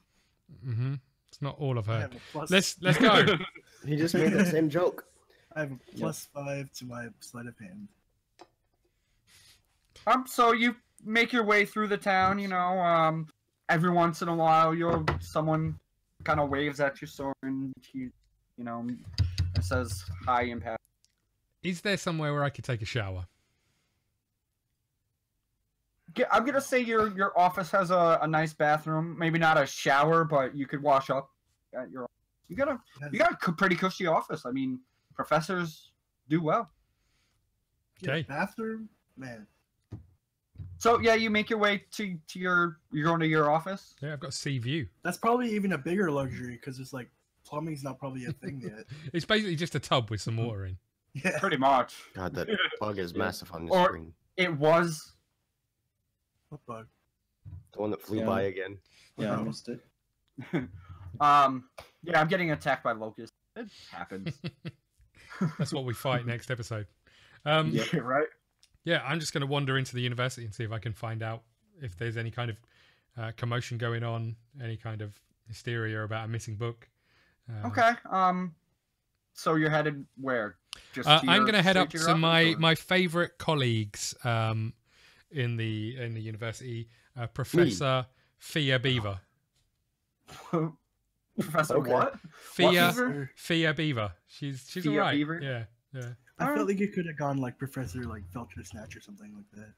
Mm-hmm. It's not all of her. Let's go. He just made that same joke. I have a +5 to my sleight of hand. So you make your way through the town, every once in a while someone kind of waves at you, Sorran, and says hi and pass. Is there somewhere where I could take a shower? I'm gonna say your office has a nice bathroom. Maybe not a shower, but you could wash up at your. You got a pretty cushy office. I mean, professors do well. Okay. Bathroom, man. So yeah, you make your way to you're going to your office. Yeah, I've got sea view. That's probably even a bigger luxury because it's like plumbing's not probably a thing yet. It's basically just a tub with some water in. Yeah. Pretty much. God, that bug is massive on the Or- screen. It was. What bug? The one that flew Yeah. by again. Yeah, I missed it. Yeah, I'm getting attacked by locusts. It happens. That's what we fight next episode. Yeah. Right? Yeah, I'm just going to wander into the university and see if I can find out if there's any kind of commotion going on, any kind of hysteria about a missing book. Okay. So you're headed where? Just I'm going to head up straight to your office, or- my favorite colleagues in the university, Professor Fia Beaver. Professor Okay. what? Fia Beaver. She's Fia all right. Beaver? Yeah. I felt like you could have gone like Professor like Felcher Snatch or something like that.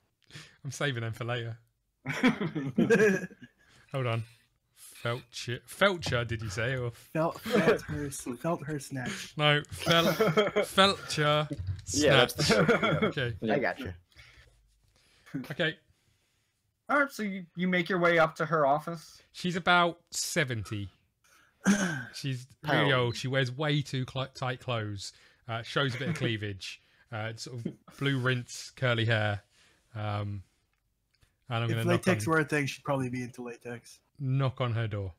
I'm saving them for later. Hold on. Felcher, did you say? Or Felt her snatch. no, Felcher. Yeah, that's the Snatch. show. Yeah. Okay. I got you. Okay. All right, so you make your way up to her office. She's about 70. She's really old. She wears way too tight clothes. Shows a bit of cleavage. Sort of blue rinse, curly hair. And I'm going If to latex were a thing, she'd probably be into latex. knock on her door.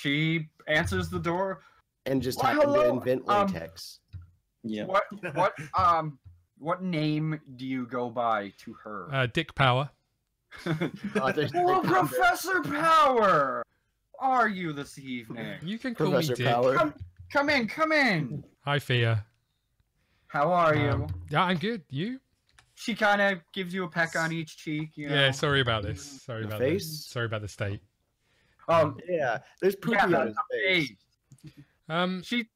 She answers the door. And just Why, happened to hello? invent latex. Yeah. What name do you go by to her? Dick Power. Oh, Professor Power! Are you this evening? You can call Professor me Dick. Power. Come in. Hi, Fia. How are you? Yeah, I'm good. You? She kind of gives you a peck on each cheek. You know? Yeah, sorry about this. Sorry The about face? this. Sorry about the state. Yeah, there's poopy Yeah, on his face. She,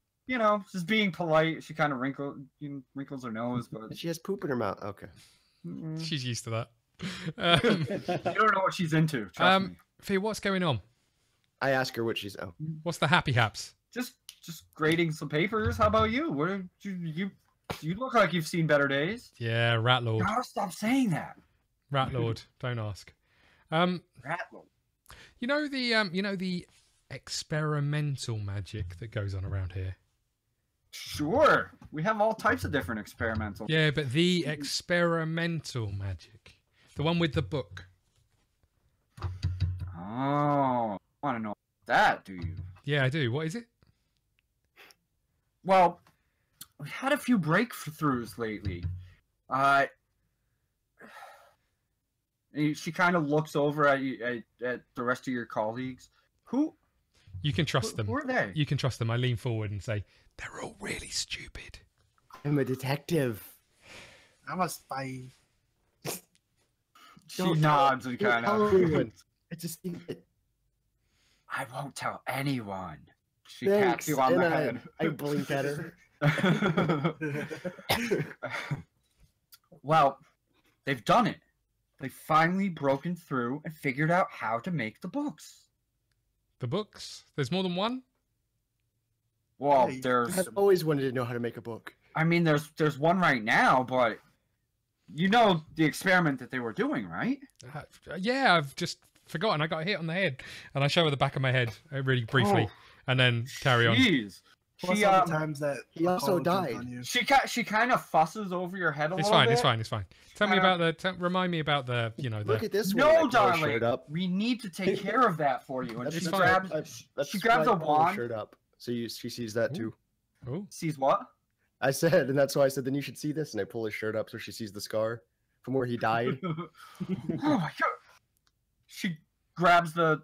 she's being polite. She kind of wrinkles her nose, but She has poop in her mouth. Okay. She's used to that. you don't know what she's into. Trust me. Fia, what's going on? I ask her what she's. Oh, What's the happy haps? Just grading some papers. How about you? What are you look like you've seen better days. Yeah, Rat Lord. Gotta stop saying that. Rat Lord. Don't ask. Rattle. You know the experimental magic that goes on around here. Sure. We have all types of different experimental. Yeah, but the experimental magic, the one with the book. Oh, want to know that, do you? Yeah, I do. What is it? Well, we had a few breakthroughs lately. She kind of looks over at you, at the rest of your colleagues. Who? You can trust them. Who are they? You can trust them. I lean forward and say, they're all really stupid. I'm a detective. I'm a spy. She nods and Don't kind tell of. everyone. It's a secret. I won't tell anyone. She Thanks. pats you on And the head. I blink at her. Well, they've done it. they finally broken through and figured out how to make the books. The books? There's more than one? Well, Hey, there's... I've always wanted to know how to make a book. I mean, there's one right now, but... You know the experiment that they were doing, right? Yeah, I've just forgotten. I got hit on the head. And I show her the back of my head really briefly. And then carry on. Jeez. Plus She, all the times that he also Apollo jumped died. on you. she kind of fusses over your head a It's little fine, bit. it's fine, it's fine. Tell me about the... remind me about the, you know, Look the... at this one. No, I pull her darling. shirt up. We need to take care of that for you. And That's- she that's grabs... why she grabs why a I pull her wand. shirt up. So she sees that too. Oh, Sees what? I said, and that's why I said, then you should see this. And I pull his shirt up so she sees the scar from where he died. Oh my god! She grabs a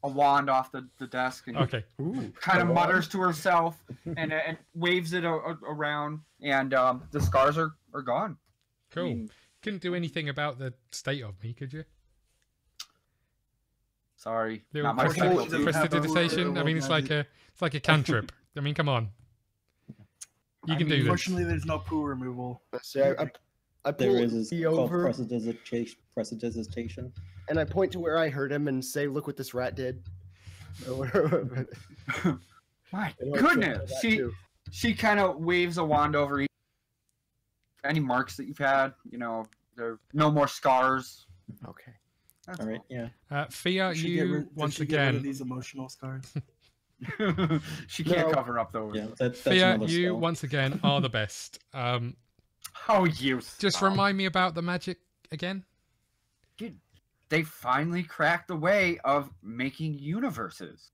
wand off the desk and okay. kind of a mutters to herself and waves it around, and the scars are gone. Cool. I mean, Couldn't do anything about the state of me, could you? sorry, Little not my specialty. prestidigitation. I mean, it's like a cantrip. I mean, come on. You can do this. Unfortunately, there's no poo removal. So I There pull is E called over prestidigitation. and I point to where I heard him and say, "Look what this rat did." My And I'll goodness, show her that too. she kind of waves a wand over any marks that you've had. You know, there are no more scars. Okay. That's All right, yeah. Fia, Does she you once get rid of again. these emotional scars. all. She can't No. cover up those. Yeah, that's Fia, another you spell. once again are the best. How you Just stop. remind me about the magic again. Dude, they finally cracked the way of making universes.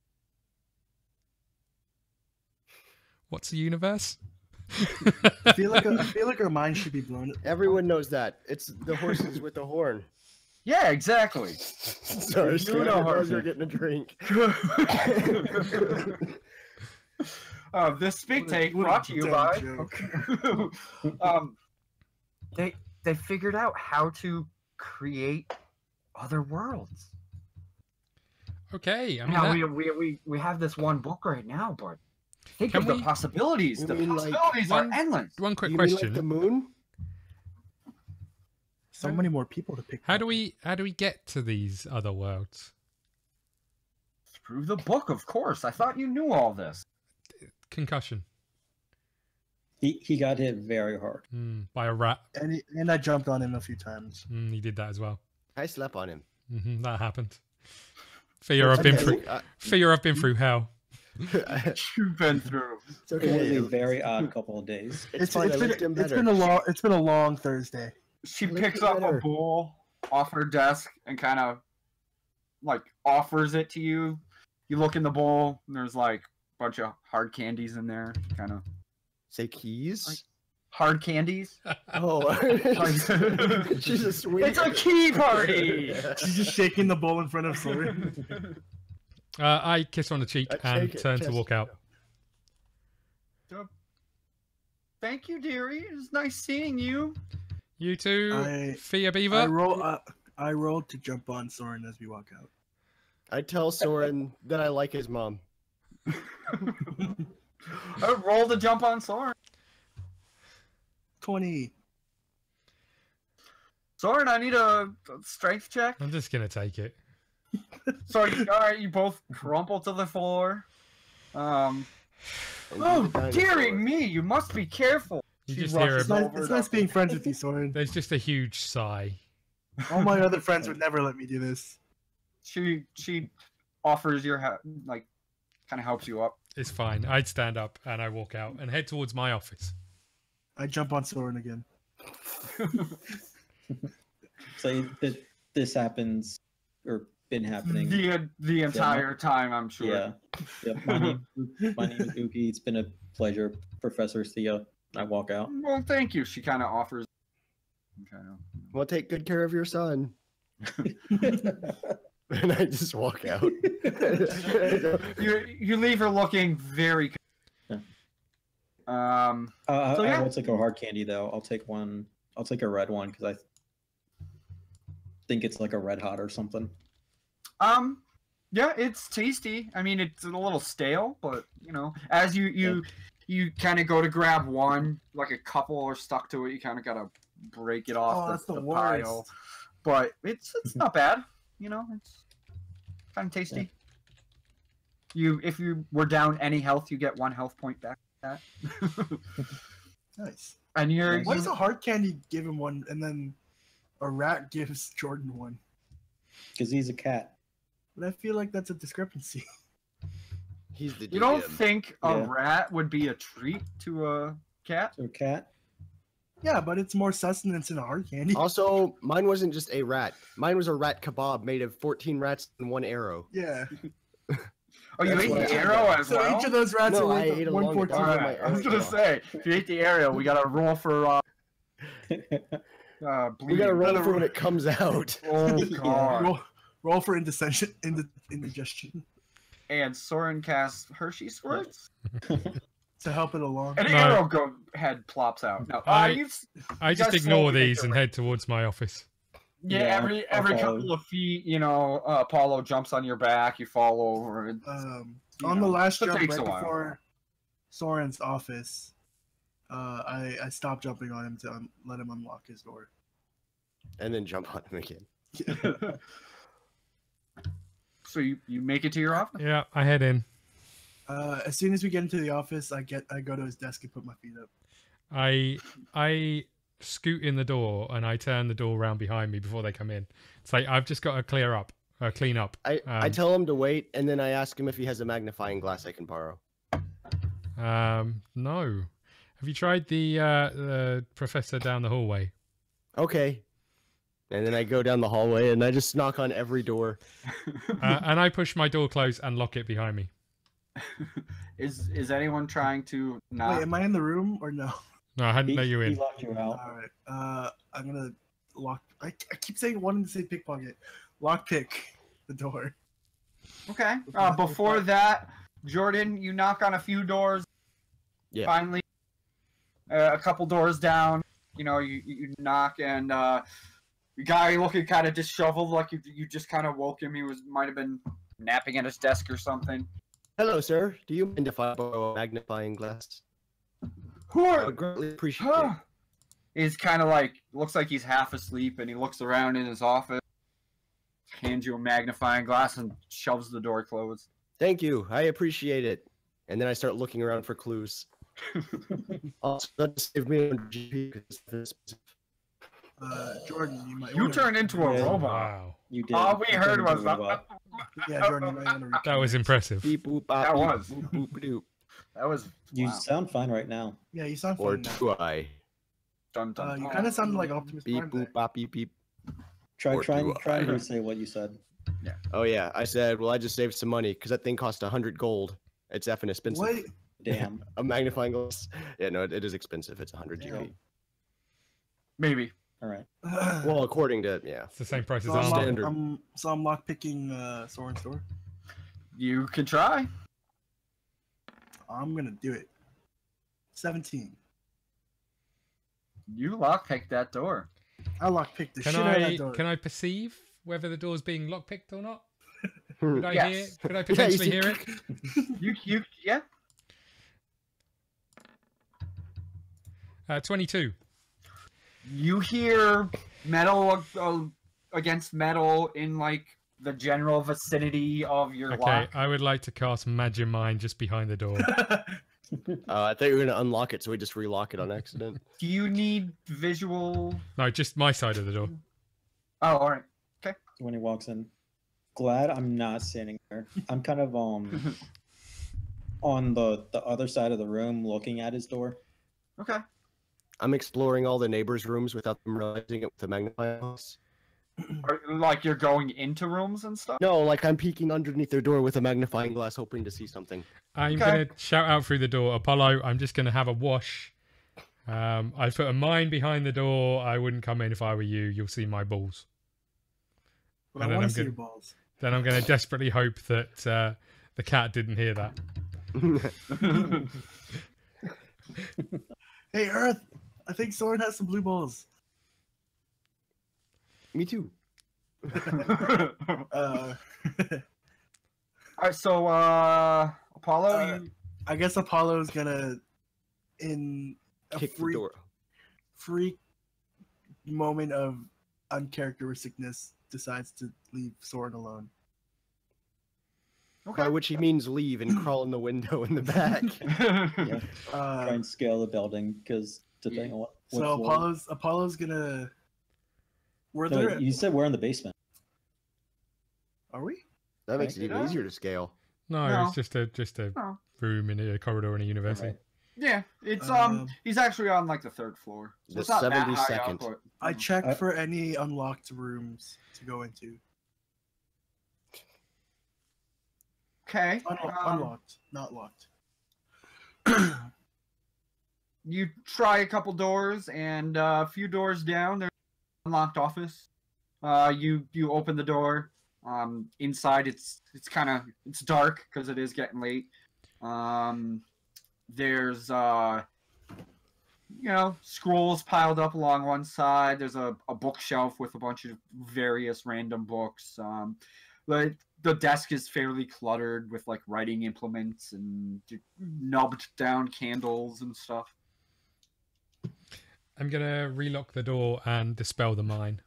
What's the universe? I feel like our minds should be blown. Everyone knows that. It's the horses with the horn. Yeah, exactly. Sorry, You Stuart, know I her. was getting a drink. This speak What a- take what a brought to you dumb by. They figured out how to create other worlds. Okay, I mean, Now that- we have this one book right now, but think Can of the we- possibilities. You The mean, like, possibilities are one- endless. one quick You mean question. like the moon? So many more people to pick. How from. do we get to these other worlds? Through the book, of course. I thought you knew all this. Concussion He got hit very hard. by a rat. And I jumped on him a few times. He did that as well. I slept on him. That happened. Fia, I've been through. Fia, I've been through hell. You've been through. It's It okay. was a very odd couple of days. It's fine. I licked him better. It's been a long Thursday. She Look picks at up a her. bowl off her desk and kind of like offers it to you. You look in the bowl and there's like a bunch of hard candies in there. Kind of Say keys. hard candies. Oh, she's a sweet. It's a key party. She's just shaking the bowl in front of Sorran. I kiss her on the cheek I and take it, turn to kiss. walk out. Thank you, dearie. It was nice seeing you. You too, I- Fia Beaver. I rolled to jump on Sorran as we walk out. I tell Soren that I like his mom. I roll to jump on Sorran. 20. Sorran, I need a strength check. I'm just gonna take it. So, all right, you both crumple to the floor. And Oh, he's a dearie dinosaur. me, you must be careful. You She just hear rushes a, It's over nice, it's to- nice being friends with you, Sorran. there's just a huge sigh. All my other friends would never let me do this. She offers your like, kind of helps you up. It's fine. I'd stand up and I walk out and head towards my office. I jump on Sorran again. So this happens, or been happening. The entire time, I'm sure. Yeah. Yep. My name is Uki. It's been a pleasure, Professor Thea. I walk out. Well, thank you. She kind of offers. Well, take good care of your son. And I just walk out. You leave her looking very. Yeah. So I yeah. will take a hard candy though. I'll take one. I'll take a red one because I think it's like a red hot or something. Yeah, it's tasty. I mean, it's a little stale, but you know, as you kind of go to grab one, like a couple are stuck to it. You kind of gotta break it off that's the pile. worst. But it's not bad. You know, it's kind of tasty. If you were down any health, you get 1 health point back. Nice. And Why does a hard candy give him one, and then a rat gives Jordan one? Because he's a cat. But I feel like that's a discrepancy. He's the DM. You don't think a Yeah. rat would be a treat to a cat? So a cat? Yeah, but it's more sustenance in a hard candy. Also, mine wasn't just a rat. Mine was a rat kebab made of 14 rats and 1 arrow. Yeah. Oh, you That's ate what the I arrow got. as So well? each of those rats No, are I ate worth along the 114. top of my Alright, I was arrow. gonna say, if you ate the arrow, we gotta roll for bleeding. We gotta roll for when it comes out. Oh god. Roll for indigestion. And Sorran casts Hershey Squirts. To help it along. An No. arrow head plops out. No, I just guys ignore slowly make these your and way. head towards my office. Yeah, Yeah, every I'll follow. couple of feet, you know, Apollo jumps on your back, you fall over. You On the know, last it jump, takes right a while. before Soren's office, I stopped jumping on him to let him unlock his door. And then jump on him again. So you make it to your office? Yeah, I head in. As soon as we get into the office, I go to his desk and put my feet up. I scoot in the door and I turn the door around behind me before they come in. It's like I've just got to clean up. I tell him to wait, and then I ask him if he has a magnifying glass I can borrow. No. Have you tried the professor down the hallway? Okay. And then I go down the hallway, and I just knock on every door. And I push my door closed and lock it behind me. Is anyone trying to not? Wait, am I in the room or no? No, I hadn't let you He in. locked you out. All right. I'm gonna lock. I keep wanting to say pickpocket. Lockpick the door. Okay. Before that, Jordan, you knock on a few doors. Yeah. Finally, a couple doors down. You know, you knock, and the guy looking kind of disheveled, like you just kind of woke him. He might have been napping at his desk or something. Hello, sir. Do you mind if I borrow a magnifying glass? Who I are? would greatly appreciate it. He's kind of like, looks like he's half asleep, and he looks around in his office, hands you a magnifying glass, and shoves the door closed. Thank you. I appreciate it. And then I start looking around for clues. Also, that saved me on GP. Jordan, you might. You wanna- turn into a Yeah. robot. Wow. You did. All we You heard turned was into a robot. Yeah, Jordan, you might want to. That was impressive. Beep, boop, bop, That beep, was. boop, boop, doop. That was. You wow. sound fine right now. Yeah, you sound Or fine now. do I? Dun, dun, You dun. kind of sounded like Optimus Beep, Prime. there. boop, bop, beep, beep. Try Or do and I? re-say what you said. Oh, yeah. I said, well, I just saved some money because that thing cost 100 gold. It's effing expensive. What? Damn. A magnifying glass? Yeah, no, it is expensive. It's 100 Damn. GP. Maybe. All right. Well, according to, yeah. It's the same price as So I'm, armor. Standard. I'm lockpicking Soren's door. You can try. I'm gonna do it. 17. You lockpick that door. I lockpicked the Can shit out of that door. I perceive whether the door's being lockpicked or not? Could I Yes. hear? Could I potentially see- hear it? Yeah. 22. You hear metal against metal in like the general vicinity of your Okay, lock. I would like to cast Magimind just behind the door. I thought you were going to unlock it, so we just relock it on accident. Do you need visual? No, just my side of the door. Oh, all right. When he walks in, glad I'm not standing there. I'm kind of on the other side of the room, looking at his door. Okay. I'm exploring all the neighbors' rooms without them realizing it with the magnifying glass. Like you're going into rooms and stuff? No, like I'm peeking underneath their door with a magnifying glass, hoping to see something. I'm Okay. going to shout out through the door, Apollo, I'm just going to have a wash. I put a mine behind the door. I wouldn't come in if I were you. You'll see my balls. But And I then want I'm to see good. your balls. Then I'm going to desperately hope that the cat didn't hear that. Hey, Earth! I think Soren has some blue balls. Me too. Uh, Alright, so Apollo, you I guess Apollo's gonna, in a Kick the freak, door. freak moment of uncharacteristicness, decides to leave Sorran alone. By which he means leave and crawl in the window in the back. Yeah. Try and scale the building because depending on what So floor. Apollo's gonna. We're No, there. you said we're in the basement. Are we? That makes it even Yeah. easier to scale. No, No. it's just a No. room in a corridor in a university. Right. Yeah, it's Um, he's actually on like the 3rd floor. So The it's not that high 72nd. up, but, I checked for any unlocked rooms to go into. Okay. Unlocked, not locked. You try a couple doors, and a few doors down, there's an unlocked office. You open the door. Inside, it's dark because it is getting late. There's scrolls piled up along one side. There's a bookshelf with a bunch of various random books. The desk is fairly cluttered with like writing implements and nubbed down candles and stuff. I'm gonna relock the door and dispel the mine,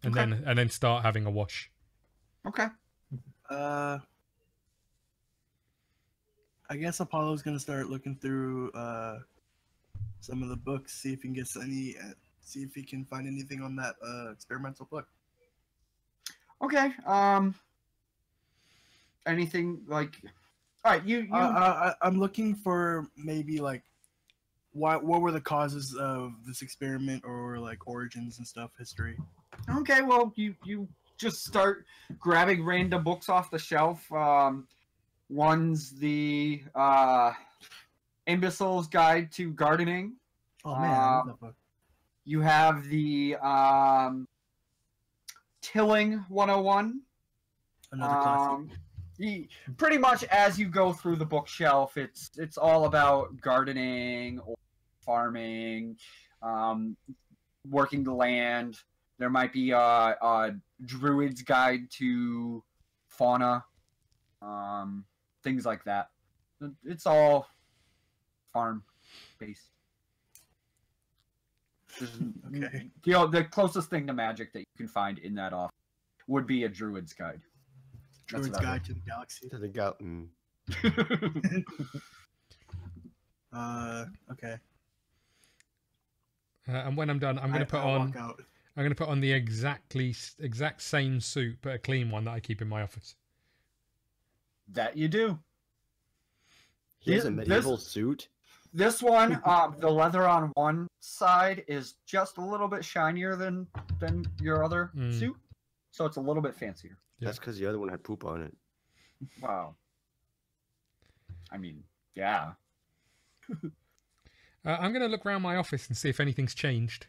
and then start having a wash. Okay. I guess Apollo's gonna start looking through some of the books, see if he can get see if he can find anything on that experimental book. Okay. Anything like? All right. You. I'm looking for maybe like what were the causes of this experiment, or like origins and stuff, history. Okay. Well, you just start grabbing random books off the shelf. One's the Imbecile's Guide to Gardening. Oh man, I love that book. You have the Tilling 101. Another classic. Pretty much as you go through the bookshelf, it's all about gardening or farming, working the land. There might be a Druid's Guide to Fauna, things like that. It's all farm based. Okay. The closest thing to magic that you can find in that office would be a Druid's Guide. Druid's Guide to the Galaxy. To the gut. Okay. And when I'm done, I'm gonna put on. Walk out. I'm gonna put on the exact same suit, but a clean one that I keep in my office. That you do. He has a medieval suit. This one, the leather on one side is just a little bit shinier than your other suit, so it's a little bit fancier. Yeah. That's because the other one had poop on it. Wow. I mean, yeah. I'm going to look around my office and see if anything's changed.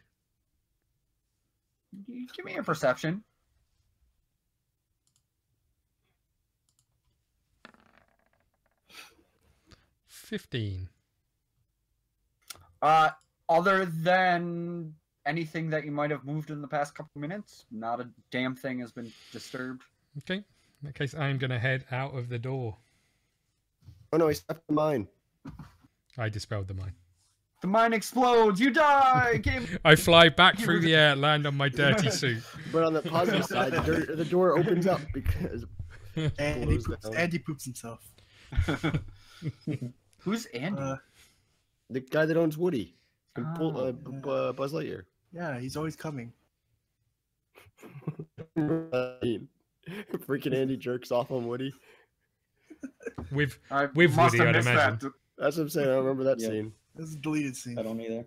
Give me a perception. $15. Other than anything that you might have moved in the past couple minutes, not a damn thing has been disturbed. Okay. In that case, I'm going to head out of the door. Oh no, he stepped in mine. I dispelled the mine. The mine explodes. You die. I fly back through the air, land on my dirty suit. But on the positive side, the door opens up because Andy poops himself. Who's Andy? the guy that owns Woody and Buzz Lightyear. Yeah, he's always coming. Freaking Andy jerks off on Woody. With must Woody, have I'd missed imagine. that. That's what I'm saying. I remember that Yeah. scene. This is a deleted scene. I don't either.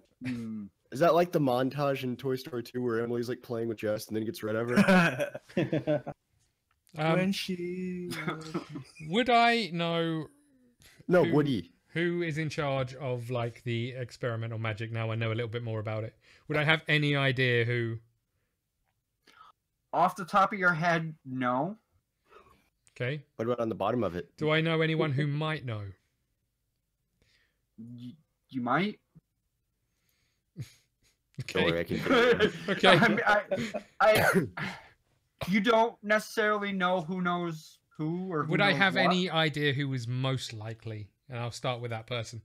Is that like the montage in Toy Story 2 where Emily's like playing with Jess and then gets rid of her? When she Would I know No, Who- Woody. who is in charge of like the experimental magic now? I know a little bit more about it. Would I have any idea who? Off the top of your head, no. Okay. What about on the bottom of it? Do I know anyone who might know? You might. Don't worry, I Okay. can figure it out. Okay. You don't necessarily know who knows who or who Would I knows have what. any idea who was most likely? And I'll start with that person.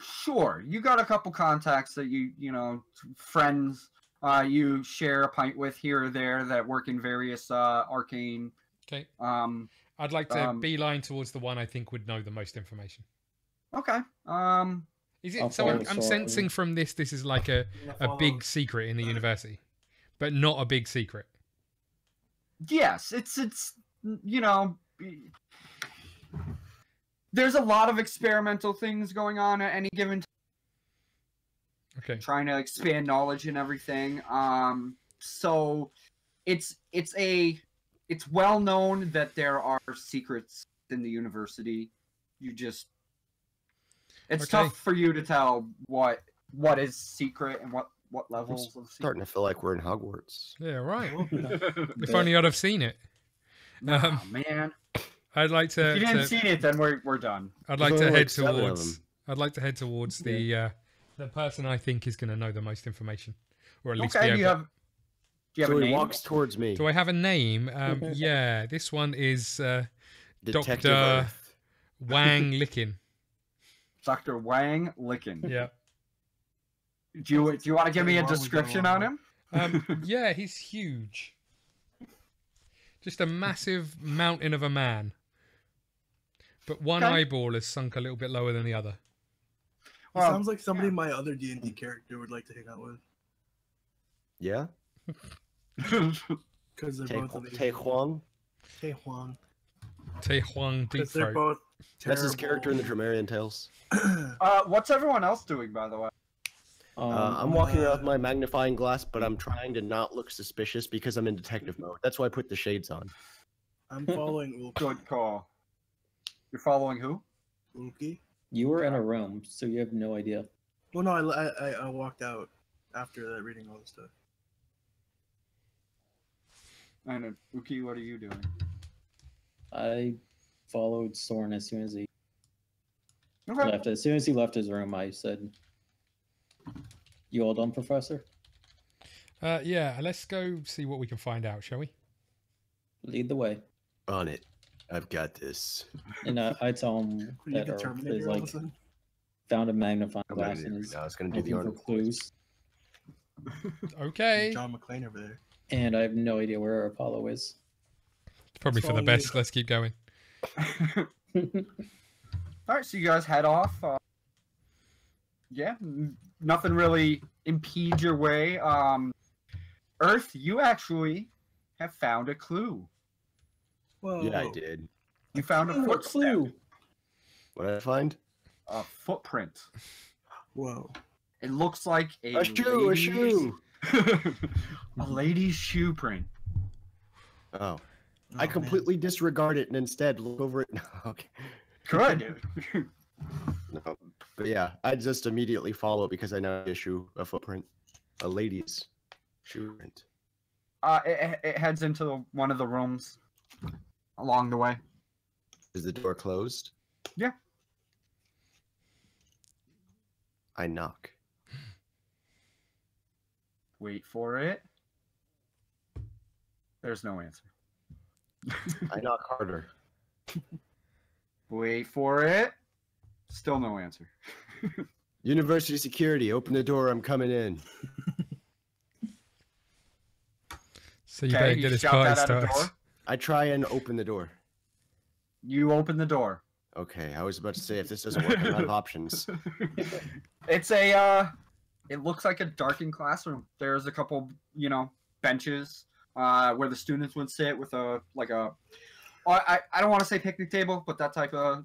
Sure, you got a couple contacts that you know, friends you share a pint with here or there that work in various arcane. Okay. I'd like to beeline towards the one I think would know the most information. Okay. Is it so? I'm sensing from this is like a big secret in the university, but not a big secret. Yes, it's you know, there's a lot of experimental things going on at any given time. Okay. Trying to expand knowledge and everything. So it's well known that there are secrets in the university. It's tough for you to tell what is secret and what levels of secret. Starting to feel like we're in Hogwarts. Yeah, right. If only I'd have seen it. Oh, man. I'd like to. If you didn't see it, then we're done. I'd like to head towards. I'd like to head towards the person I think is going to know the most information, or at least be able. Do you have a name? He walks towards me. Do I have a name? Yeah, this one is Detective Dr. Earth. Wang Lickin. Dr. Wang Lickin. Yeah. Do you want to give me a description on him? Yeah, he's huge. Just a massive mountain of a man. But one eyeball is sunk a little bit lower than the other. He sounds like somebody my other D&D character would like to hang out with. Yeah? Because they're both amazing. Taehuang? Taehuang Deep They're Throat. both That's his character in the Dremerion Tales. What's everyone else doing, by the way? I'm walking around with my magnifying glass, but I'm trying to not look suspicious because I'm in detective mode. That's why I put the shades on. I'm following Good call. You're following who? Ulki. You were in a room, so you have no idea. Well, no, I walked out after that, reading all the stuff. And Uki, what are you doing? I followed Sorran as soon as he Okay. left. As soon as he left his room, I said, "You all done, Professor? Yeah, let's go see what we can find out, shall we? Lead the way." On it. I've got this. And I tell him that Earth is like found a magnifying glass and is I was going to do the looking for article. clues. Okay. John McClane over there. And I have no idea where Apollo is. It's probably for the best. Let's keep going. Alright, so you guys head off. Yeah, nothing really impedes your way. Earth, you actually have found a clue. Whoa. Yeah, I did. You found a What clue? What did I find? A footprint. Whoa. It looks like A shoe! a lady's shoe print. Oh. I completely disregard it and instead look over it. No, okay. Good. No. But yeah, I just immediately follow it because I know a footprint. A lady's shoe print. It heads into one of the rooms along the way. Is the door closed? Yeah. I knock. Wait for it. There's no answer. I knock harder. Wait for it. Still no answer. University security, open the door, I'm coming in. So you better get this party started. I try and open the door. You open the door. Okay, I was about to say if this doesn't work, I'm out of options. It's it looks like a darkened classroom. There's a couple, benches where the students would sit with I don't want to say picnic table, but that type of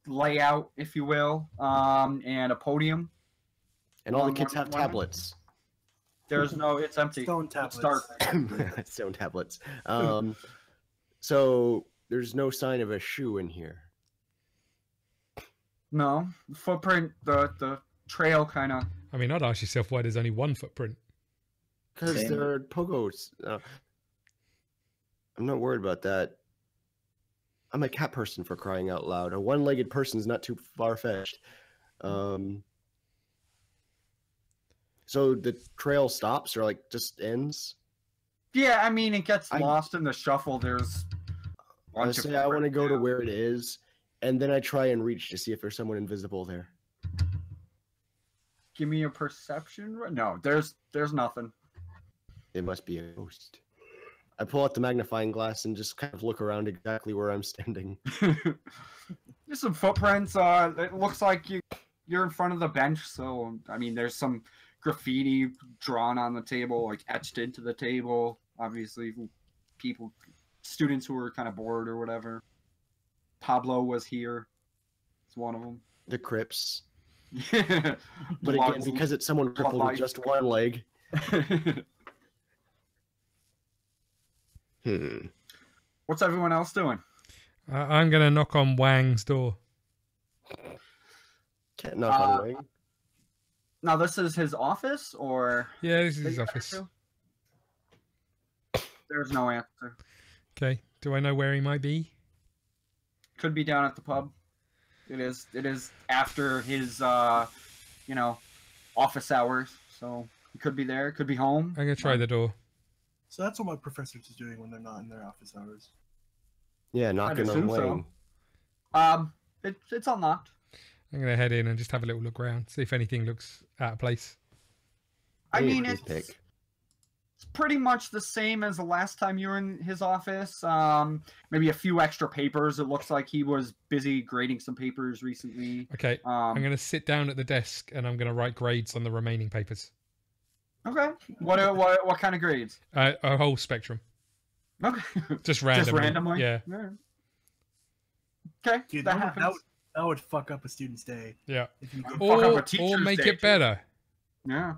layout, if you will, and a podium. And all the kids have tablets. There's no, it's empty. Stone tablets. It's dark. Stone tablets. So there's no sign of a shoe in here. No, footprint, the trail kind of. I mean, I'd ask yourself why there's only one footprint. Because they're pogos. I'm not worried about that. I'm a cat person, for crying out loud. A one-legged person is not too far-fetched. So the trail stops or just ends? Yeah, I mean, it gets lost in the shuffle. There's. I want to go to where it is, and then I try and reach to see if there's someone invisible there. give me a perception. No, there's nothing. It must be a ghost. I pull out the magnifying glass and just kind of look around exactly where I'm standing. There's some footprints. It looks like you're in front of the bench. So I mean, there's some graffiti drawn on the table, like etched into the table. Obviously, students who were kind of bored or whatever. Pablo was here. It's one of them. The Crips. But again, because it's someone crippled with just one leg. What's everyone else doing? I'm gonna knock on Wang's door. Can't knock on Wang. Now, this is his office, or? Yeah, this is his office. There's no answer. Okay. Do I know where he might be? Could be down at the pub. It is after his, office hours. So he could be there. Could be home. I'm gonna try the door. So that's what my professors is doing when they're not in their office hours. Yeah, knocking on Wang. It's unlocked. I'm gonna head in and just have a little look around, see if anything looks out of place. I mean, it's pretty much the same as the last time you were in his office. Maybe a few extra papers. It looks like he was busy grading some papers recently. Okay, I'm going to sit down at the desk and I'm going to write grades on the remaining papers. Okay. What kind of grades? A whole spectrum. Okay. Just randomly. Just randomly? Yeah. Okay. Dude, that that happens. would fuck up a student's day. Yeah. If you Fuck up a teacher's Or make day, it better. Yeah.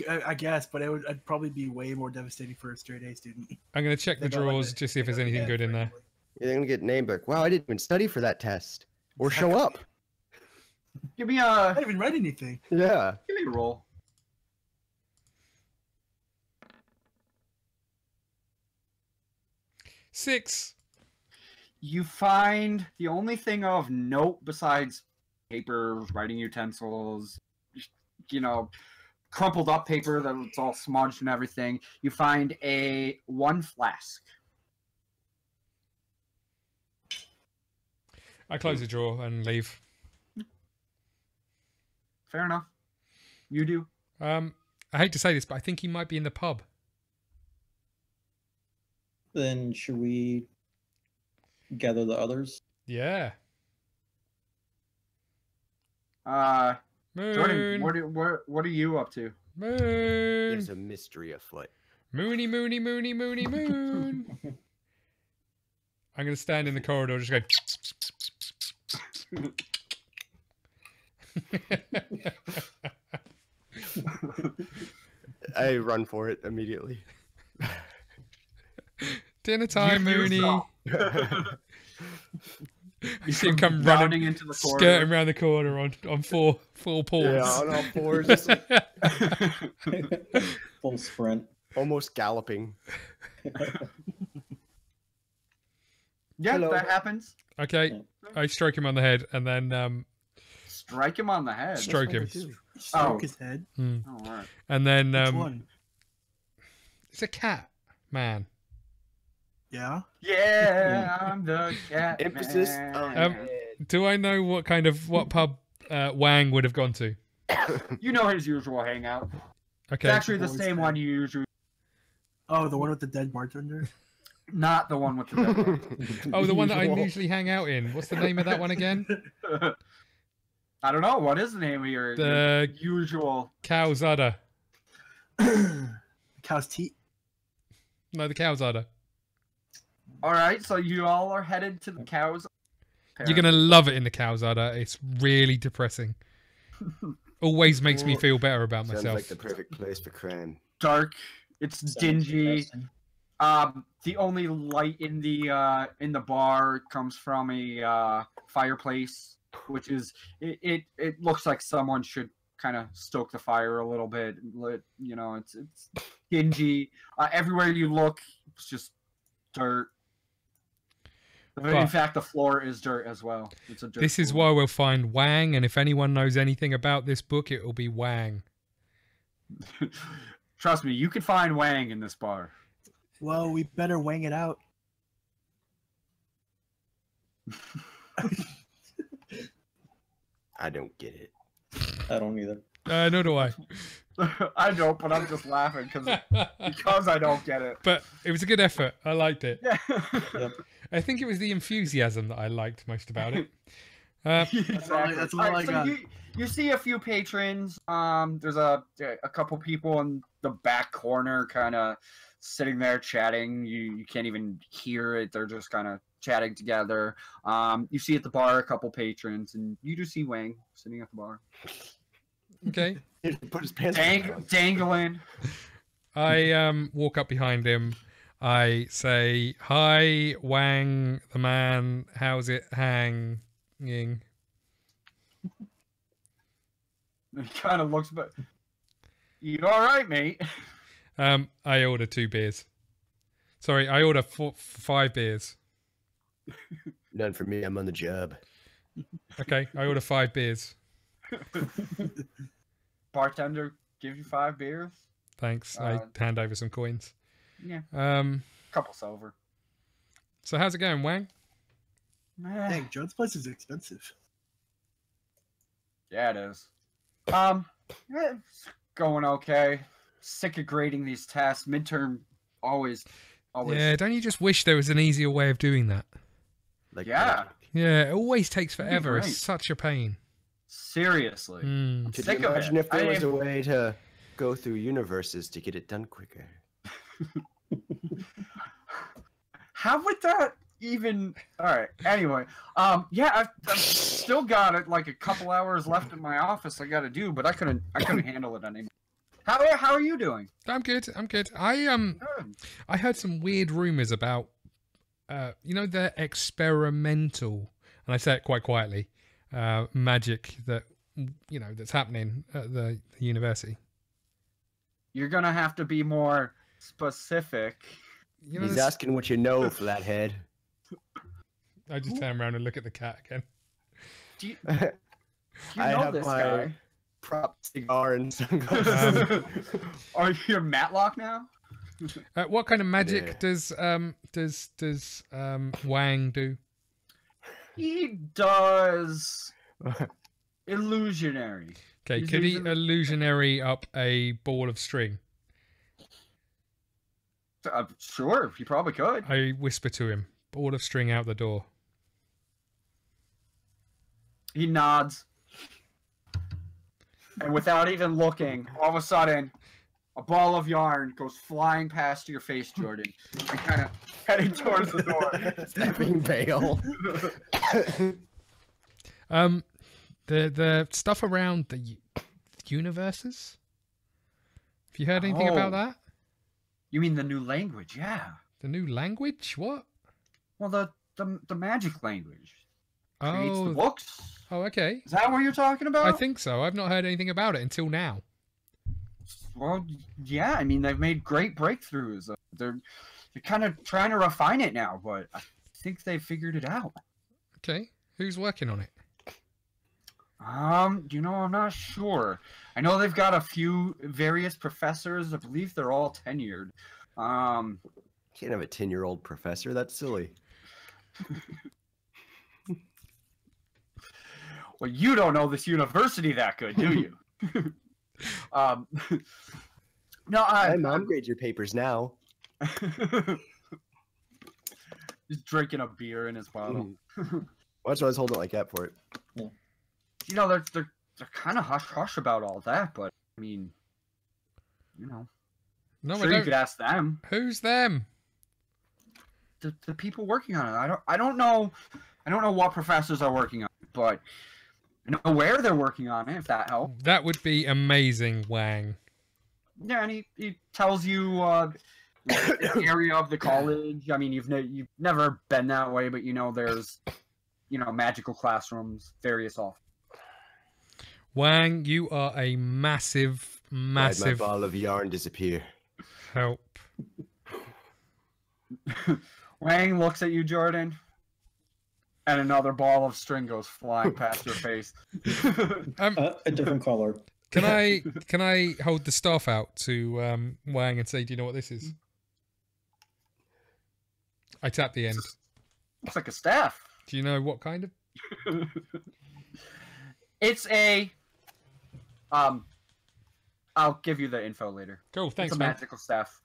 I guess, but it'd probably be way more devastating for a straight A student. I'm going to check the drawers to see if there's anything good in there. You're going to get named like, wow, I didn't even study for that test. Or show up. Give me I didn't even write anything. Yeah. Give me a roll. Six. You find the only thing of note besides papers, writing utensils, crumpled up paper that's all smudged and everything. You find one flask. I close the drawer and leave. Fair enough. You do. I hate to say this, but I think he might be in the pub. Then should we gather the others? Yeah. Moon. Jordan, what are you up to? Moon. There's a mystery afoot. Moony, moony, moony, moony, moon. I'm going to stand in the corridor just go... I run for it immediately. Dinner time, Mooney. You see him come running into the corridor, skirting around the corner on four paws. Yeah, on all fours. Just Full sprint. almost galloping. Yeah, Hello. that happens. Okay, I strike him on the head and then Strike him on the head. stroke him. Stroke his head. Oh, all right. And then Which one? it's a cat, man. Yeah. Yeah, I'm the cat. Emphasis man. on Do I know what pub Wang would have gone to? You know his usual hangout. Okay. It's actually the Boys same Head. one you usually. Oh, the one with the dead bartender? Not the one with the. Oh, the one that I usually hang out in. What's the name of that one again? I don't know. What is the name of your The usual? Cow's Udder. Cow's teat. No, the Cow's Udder. All right, so you all are headed to the cows. You're gonna love it in the Cow's Udder. It's really depressing. Always makes me feel better about Sounds myself. like the perfect place for crime. Dark. It's Sounds dingy. interesting. The only light in the bar comes from a fireplace, which is it looks like someone should kind of stoke the fire a little bit. It's dingy. Everywhere you look, it's just dirt. In But- fact, the floor is dirt as well. It's a dirt This is floor. why we'll find Wang, and if anyone knows anything about this book, it will be Wang. Trust me, you can find Wang in this bar. Well, we better wang it out. I don't get it. I don't either. Nor do I. I don't, but I'm just laughing because I don't get it. But it was a good effort. I liked it. Yeah. Yep. I think it was the enthusiasm that I liked most about it. Exactly. That's all I got. You see a few patrons. There's a couple people in the back corner, kind of sitting there chatting. You can't even hear it. They're just kind of chatting together. You see at the bar a couple patrons, and you do see Wang sitting at the bar. Okay. He put his pants Dangling. I walk up behind him. I say, "Hi, Wang, the man. How's it hanging?" He kind of looks, but you all right, mate? I order 2 beers. Sorry, I order 5 beers. None for me. I'm on the job. Okay, I order 5 beers. Bartender gives you 5 beers. Thanks. I hand over some coins. Yeah. Um. Couple silver. So how's it going, Wang? Dang, John's place is expensive. Yeah, it is. It's going okay. Sick of grading these tests. Midterm always. Yeah, don't you just wish there was an easier way of doing that? Like, Yeah. Yeah, it always takes forever. great. It's such a pain. Seriously. Mm. Could Sick you of imagine it. if there was a way to go through universes to get it done quicker? How would that even? All right. Anyway, yeah, I've still got it. Like a couple hours left in my office. I got to do, but I couldn't handle it anymore. How are you doing? I'm good. I heard some weird rumors about, the experimental, and I say it quite quietly, magic that that's happening at the university. You're gonna have to be more specific. He's asking what you know, Flathead. I just turn around and look at the cat again. Do you I know have this my guy? prop cigar and sunglasses. Are you Matlock now? What kind of magic Yeah. does Wang do? He does illusionary. Okay, He's could he using- illusionary up a ball of string? Sure, he probably could. I whisper to him, ball of string out the door. He nods. And without even looking, all of a sudden, a ball of yarn goes flying past your face, Jordan. And kind of heading towards the door. Stepping veil. The stuff around the universes? Have you heard anything about Oh. that? You mean the new language? Yeah. The new language? What? Well, the magic language. Creates the Oh, books. oh, okay. Is that what you're talking about? I think so. I've not heard anything about it until now. Well, yeah. I mean, they've made great breakthroughs. They're kind of trying to refine it now, but I think they figured it out. Okay, who's working on it? I'm not sure. I know they've got a few various professors. I believe they're all tenured. Can't have a 10-year-old professor. That's silly. Well, you don't know this university that good, do you? No, Hey, Mom, grade your papers now. He's drinking a beer in his bottle. Well, that's why I was holding it like that for it. They're kind of hush about all that, but I mean, No, sure I you don't. could ask them. Who's them? The people working on it. I don't know what professors are working on it, but I know where they're working on it. If that helps. That would be amazing, Wang. Yeah, and he tells you the area of the college. I mean, you've never been that way, but there's magical classrooms, various off. Wang, you are a massive Why'd my massive ball of yarn disappear? help. Wang looks at you, Jordan, and another ball of string goes flying past your face. A different color. Can I hold the staff out to Wang and say, do you know what this is? I tap the end. Looks like a staff. Do you know what kind of? It's a I'll give you the info later. Cool, thanks, It's a man. magical staff.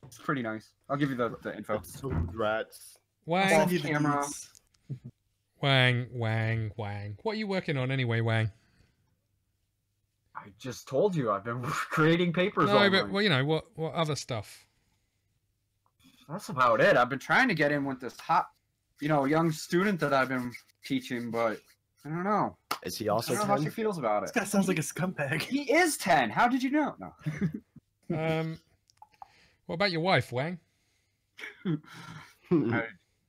It's pretty nice. I'll give you the info. Rats. Wang, Send you the camera. deeds. Wang. What are you working on anyway, Wang? I just told you I've been creating papers. No, all but night. well, you know what other stuff? That's about it. I've been trying to get in with this hot, young student that I've been teaching, but I don't know. Is he I also don't know how she 10? feels about This it. guy sounds like a scumbag. He is 10. How did you know? No. What about your wife, Wang?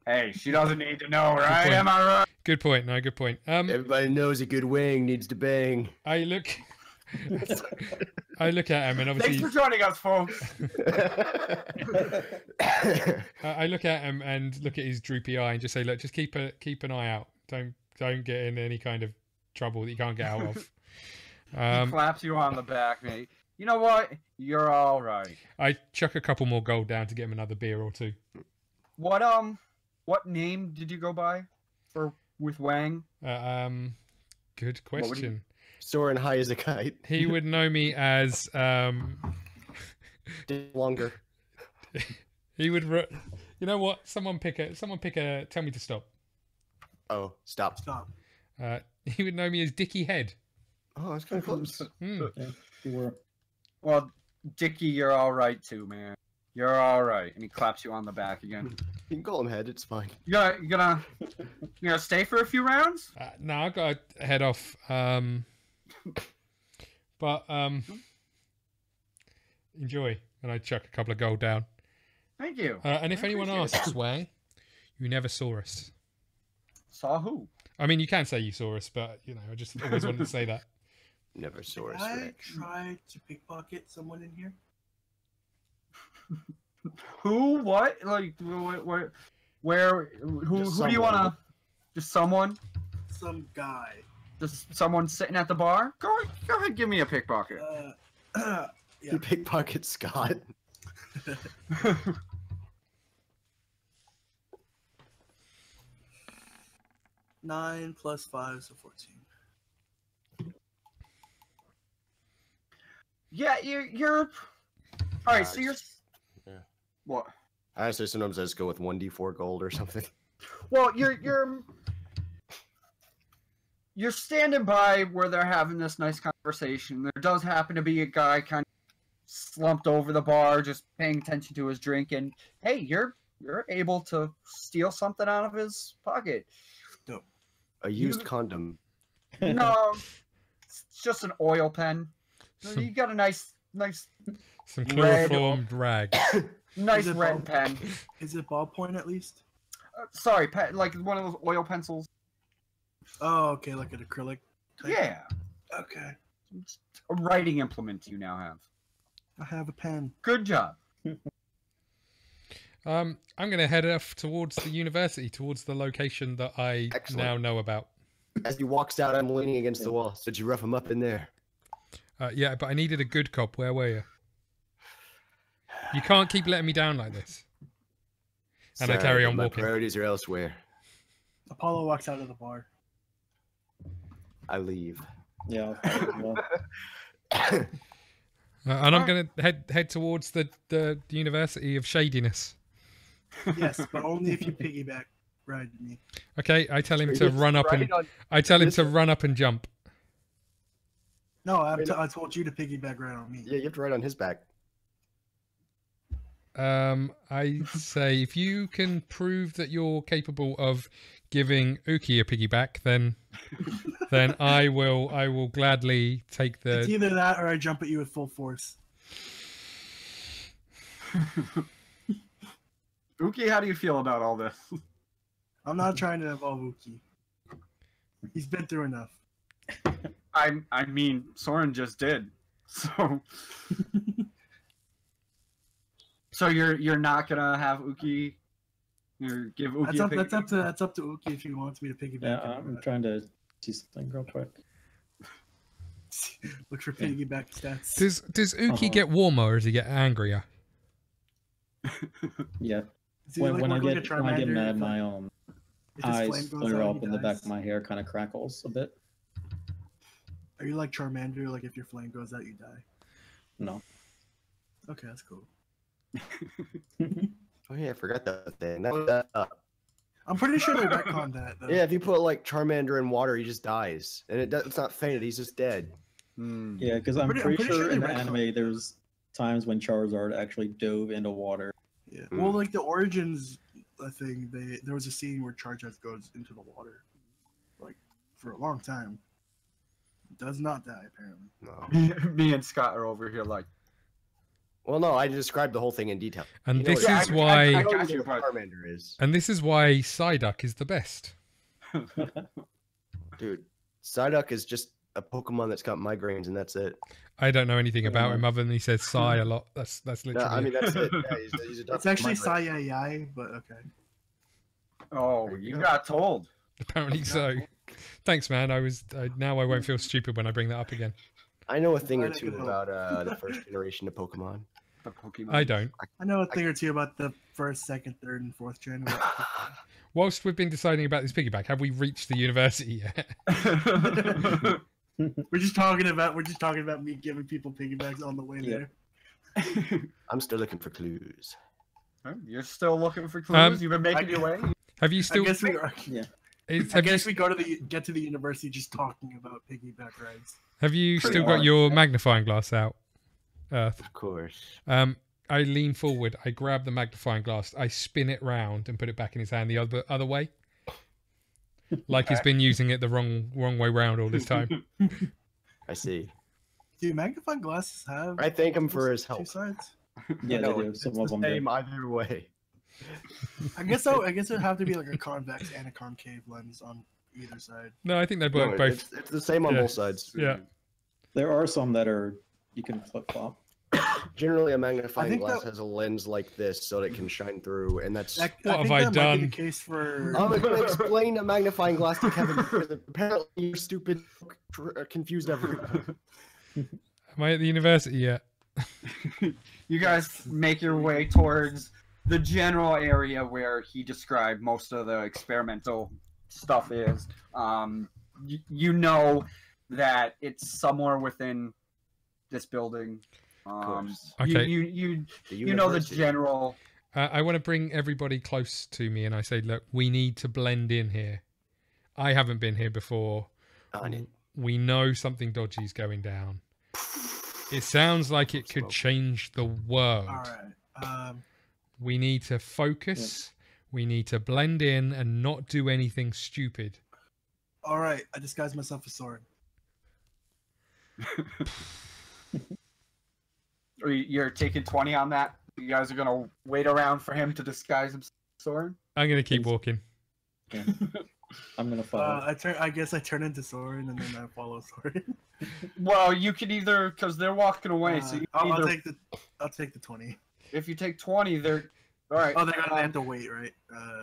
Hey, she doesn't need to know, right? point. Am I right? Good point. No, good point. Everybody knows a good wing needs to bang. I look at him, and Thanks obviously for joining us, folks. I look at him and look at his droopy eye and just say, look, just keep an eye out. Don't get in any kind of trouble that you can't get out of. He claps you on the back, mate. You know what? You're all right. I chuck a couple more gold down to get him another beer or two. What name did you go by with Wang? Good question. Sorran Hiasakyte. He would know me as Longer. he would. You know what? Someone pick a. Tell me to stop. Oh, stop. Stop. He would know me as Dicky Head. Oh, that's kind of close. Mm. Yeah, you were. Well, Dickie, you're all right too, man. You're all right. And he claps you on the back again. You can call him head. It's fine. You gonna stay for a few rounds? No, I got to head off. But enjoy. And I chuck a couple of gold down. Thank you. And if I anyone appreciate asks, Wang, you never saw us. Saw who? I mean, you can say you saw us, but I just always wanted to say that. Never saw Did us. I Rex. try to pickpocket someone in here? Who? What? Like what? Where? Who do you wanna? Just someone? Some guy. Just someone sitting at the bar? Go ahead, give me a pickpocket. Yeah. You pickpocket Scott. 9 + 5, so 14. Yeah, you're. All right, so you're. Yeah. What? I honestly sometimes I just go with 1d4 gold or something. Well, you're standing by where they're having this nice conversation. There does happen to be a guy kind of slumped over the bar, just paying attention to his drink, and hey, you're able to steal something out of his pocket. A used condom. No, it's just an oil pen. You got a nice Some Red. chloroformed rag. nice Is it red ball- pen. Is it ballpoint at least? Sorry, like one of those oil pencils. Oh, okay, like an acrylic type? Yeah, Okay. a writing implement you now have. I have a pen. Good job. I'm going to head off towards the university, towards the location that I Excellent. now know about. As he walks out, I'm leaning against the wall. So did you rough him up in there? Yeah, but I needed a good cop. Where were you? You can't keep letting me down like this. And I carry on my walking. priorities are elsewhere. Apollo walks out of the bar. I leave. Yeah. I'll follow you up. And I'm going to head towards the University of Shadiness. Yes, but only if you piggyback ride me. Okay, I tell him to run up and Right on- I tell him to run up and jump. No, I told you to piggyback ride on me. Yeah, you have to ride on his back. I say if you can prove that you're capable of giving Uki a piggyback, then I will gladly take It's the. either that or I jump at you with full force. Uki, how do you feel about all this? I'm not trying to involve Uki. He's been through enough. I mean, Sorran just did. So you're not gonna have Uki? Or give Uki a pick? That's up to Uki if he wants me to piggyback. Yeah, him. I'm trying to see something real quick. Look for piggyback stats. Does Uki Uh-huh. get warmer or does he get angrier? Yeah. Is he When, like when I working like get a when I get Charmander? mad, If, my if his flame eyes goes flare out, up he and the back dies? of my hair kind of crackles a bit. Are you like Charmander? Like if your flame goes out, you die. No. Okay, that's cool. Oh yeah, I forgot that thing. That was, I'm pretty sure they retconned that. Though. yeah, if you put like Charmander in water, he just dies, and it's not fainted. He's just dead. Yeah, because I'm pretty sure they in the retconned anime that. there's times when Charizard actually dove into water. Yeah. Well, like the Origins thing, there was a scene where Charizard goes into the water, like for a long time. Does not die apparently. No. Me and Scott are over here like. Well, no, I described the whole thing in detail. And You know this what is I why. got you, what but- Charmander is, And this is why Psyduck is the best. dude. Psyduck is just a Pokemon that's got migraines, and that's it. I don't know anything about him other than he says Psy a lot. That's literally. Yeah, I mean it. that's it. Yeah, he's a It's doctor actually with migraines. Sayayai, but okay. Oh, you got told. Apparently so. Thanks, man. Now I won't feel stupid when I bring that up again. I know a thing or Glad I two could help. about the first generation of Pokemon. The Pokemon. I don't. I know a thing or two about the first, second, third, and fourth gen. Whilst we've been deciding about this piggyback, have we reached the university yet? We're just talking about me giving people piggybacks on the way there. I'm still looking for clues. You're still looking for clues. You've been making I- your way. Have you I still? guess we are. Have we get to the university just talking about piggyback rides. you Pretty still got hard. your magnifying glass out, Earth? Of course. I lean forward. I grab the magnifying glass. I spin it round and put it back in his hand the other way, like he's been using it the wrong way round all this time. I see. Do magnifying glasses have? I thank him for his two help. sides. Yeah, No, they do. it's Some the of them do. same either way. I guess it would have to be like a convex and a concave lens on either side. No, I think they No, work both. it's the same on Yeah. both sides. Yeah. There are some that are you can flip flop. Generally, a I magnifying think glass that- has a lens like this, so that it can shine through, and that's. That, What I have think I that might be done? the case for. I'm going to explain a magnifying glass to Kevin because apparently you're stupid, confused everyone. Am I at the university yet? You guys make your way towards the general area where he described most of the experimental stuff is. You know that it's somewhere within this building. course. Okay. You The know the university. general. I want to bring everybody close to me, and I say, look, we need to blend in here. I haven't been here before. On it. We know something dodgy is going down. It sounds like it could Smoke. change the world. All right. We need to focus. We need to blend in and not do anything stupid. All right. I disguised myself as Sorran. Or you're taking 20 on that. You guys are gonna wait around for him to disguise himself, Soren. I'm going to keep walking. Yeah. I'm gonna follow. I guess I turn into Sorran and then I follow Sorran. Well, you could either because they're walking away. So you can I'll either, take the 20. if you take 20, they're all right. Oh, they're gonna have to wait, right?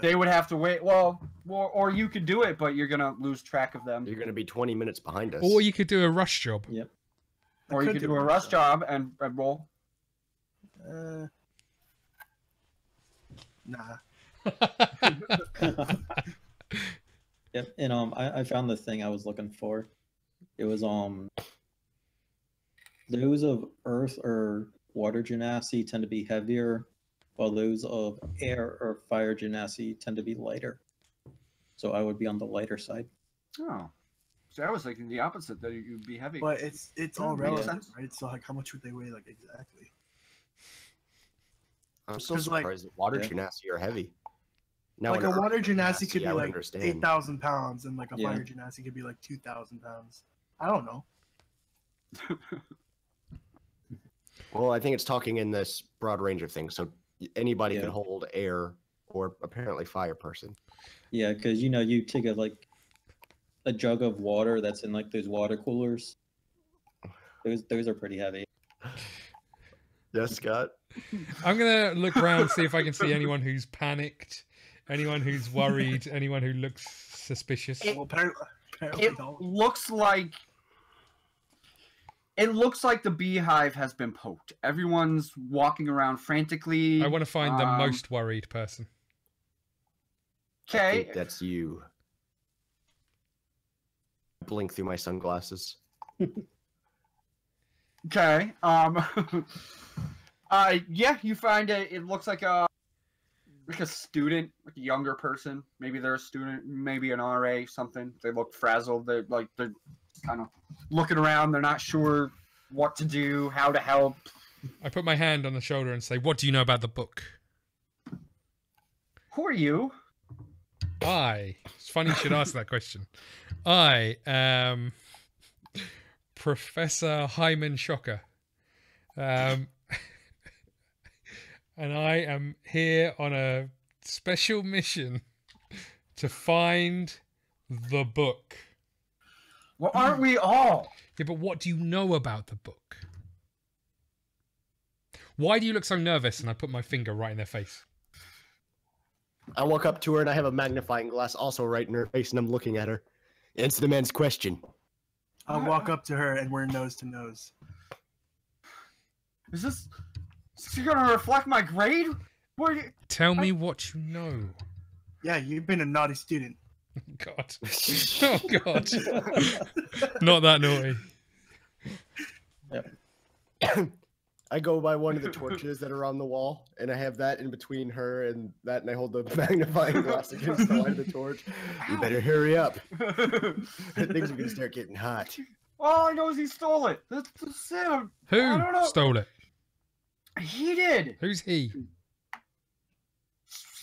They would have to wait. Well, or you could do it, but you're gonna lose track of them. You're going to be 20 minutes behind us. Or you could do a rush job. Yep. Or you could do a rush job and roll. Nah. Yep. And I found the thing I was looking for. It was those of earth or water genasi tend to be heavier, while those of air or fire genasi tend to be lighter. So I would be on the lighter side. Oh, so I was thinking the opposite, that you'd be heavy. But it's all Makes relative, sense. right? So like, how much would they weigh, like exactly? I'm so 'cause, like- surprised that water Yeah. genasi are heavy. Now, Like an a water earth genasi could be I would like understand. 8,000 pounds, and like a Yeah. fire genasi could be like 2,000 pounds. I don't know. Well, I think it's talking in this broad range of things. So anybody Yeah. can hold air or apparently fire person. Yeah, because you take a jug of water that's in like those water coolers. Those are pretty heavy. Yes, Scott. I'm going to look around, see if I can see anyone who's panicked, anyone who's worried, anyone who looks suspicious. Well, apparently it don't. looks like the beehive has been poked. Everyone's walking around frantically. I want to find the Um, most worried person. I Okay. think that's you. Blink through my sunglasses. Okay. Yeah, you find it looks like a student, like a younger person. Maybe they're a student, maybe an RA, something. They look frazzled. They're kind of looking around. They're not sure what to do, how to help. I put my hand on the shoulder and say, "What do you know about the book?" Who are you? It's funny you should ask that question. I am Professor Hyman Shocker. And I am here on a special mission to find the book. Well, aren't we all? Yeah, but what do you know about the book? Why do you look so nervous? And I put my finger right in their face. I walk up to her and I have a magnifying glass also right in her face and I'm looking at her. Answer the man's question. I'll walk up to her and we're nose to nose. Is this gonna reflect my grade? Tell me what you know. Yeah, you've been a naughty student. God. Oh, God. Not that naughty. Yep. I go by one of the torches that are on the wall, and I have that in between her and that, and I hold the magnifying glass against the light of the torch. You better hurry up. Things are gonna start getting hot. All I know is he stole it. That's it. Who stole it? He did. Who's he?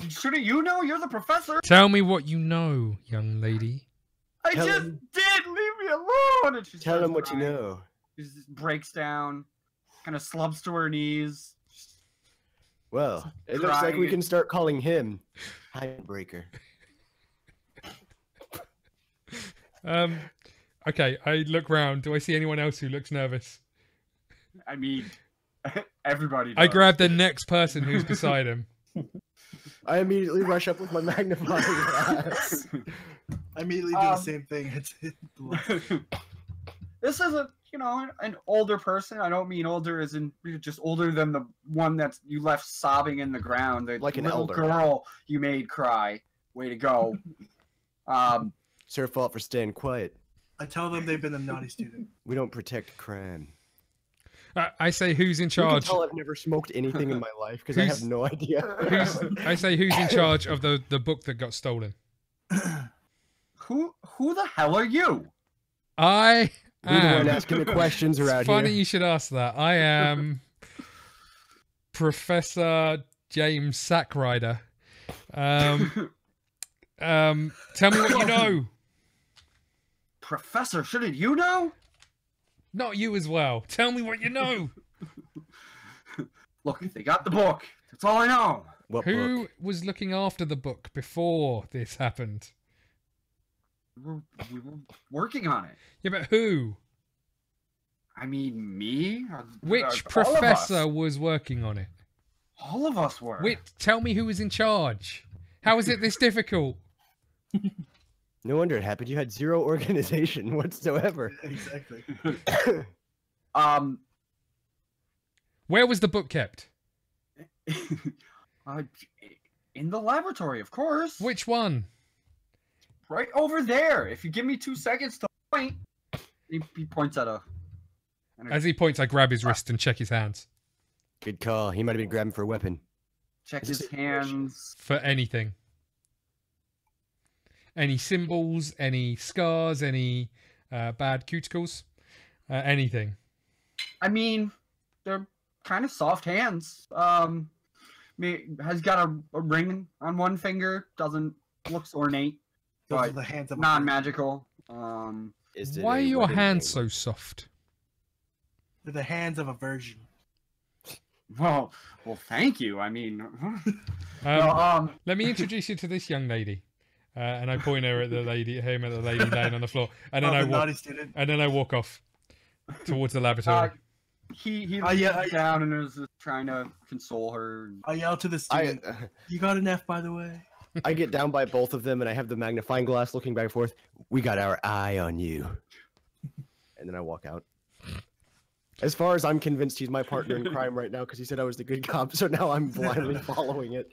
Shouldn't you know? You're the professor. Tell me what you know, young lady. I just did. Leave me alone. And she Tell him what crying. you know. She just breaks down, kind of slumps to her knees. Well, it looks like we can start calling him Hightbreaker. Okay, I look round. Do I see anyone else who looks nervous? I mean, everybody does. I grab the next person who's beside him. I immediately rush up with my magnifying glass. I immediately do the same thing. This is an older person. I don't mean older as in just older than the one that you left sobbing in the ground. The like an little elder girl you made cry. Way to go. It's her fault for staying quiet. I tell them they've been a naughty student. We don't protect crime. I say, who's in You charge? can tell I've never smoked anything in my life because I have no idea. I say, who's in charge of the book that got stolen? Who the hell are you? I We're the am. one asking the questions around Funny here. you should ask that. I am Professor James Sackrider. Tell me what you know. Professor, shouldn't you know? Not you as well. Tell me what you know. Look, they got the book. That's all I know. What Who book? was looking after the book before this happened? We were working on it. Yeah, but who? I mean, me? Which All of us. professor was working on it? All of us were. Tell me who was in charge. How is it this difficult? No wonder it happened. You had zero organization whatsoever. Exactly. Where was the book kept? In the laboratory, of course. Which one? Right over there. If you give me 2 seconds to point, he points at a. As he points, I grab his wrist and check his hands. Good call. He might have been grabbing for a weapon. Check his hands. For anything. Any symbols, any scars, any bad cuticles, anything. I mean, they're kind of soft hands. Has got a ring on one finger. Doesn't looks ornate. Those But are the hands of a non-magical. Is it Why are a your wedding hands ring? so soft? They're the hands of a virgin. Well, thank you. I mean, well, Let me introduce you to this young lady. And I point her at the lady laying on the floor, and then Oh, I the walk, naughty student. and then I walk off towards the laboratory. he Oh, yeah, leans down and is just trying to console her. I yell to the student, "You got an F, by the way." I get down by both of them and I have the magnifying glass looking back and forth. We got our eye on you. And then I walk out. As far as I'm convinced he's my partner in crime right now because he said I was the good cop, so now I'm blindly following it.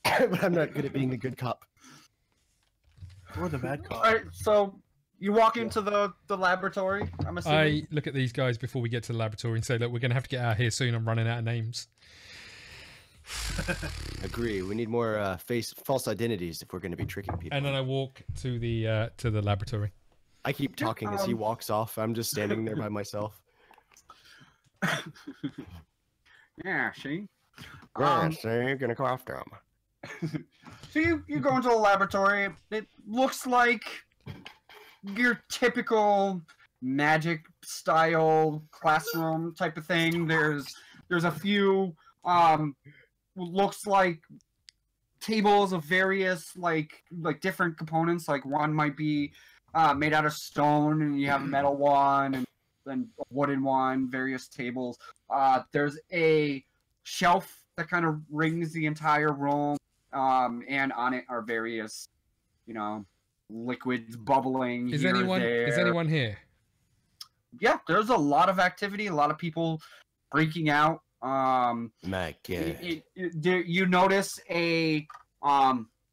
But I'm not good at being the good cop. Or the bad cop. All right, so You walk into the laboratory, I'm assuming? I look at these guys before we get to the laboratory and say, look, we're going to have to get out of here soon. I'm running out of names. Agree. We need more false identities if we're going to be tricking people. And then I walk to the laboratory. I keep talking as he walks off. I'm just standing there by myself. Yeah, see? Yeah, so you're going to go after him. So you go into the laboratory. It looks like your typical magic style classroom type of thing. There's a few looks like tables of various like different components. Like one might be made out of stone, and you have a metal one, and then a wooden one. Various tables. There's a shelf that kind of rings the entire room, and on it are various, liquids bubbling. Is here anyone there. is anyone here? Yeah, there's a lot of activity. A lot of people freaking out. My God. You notice a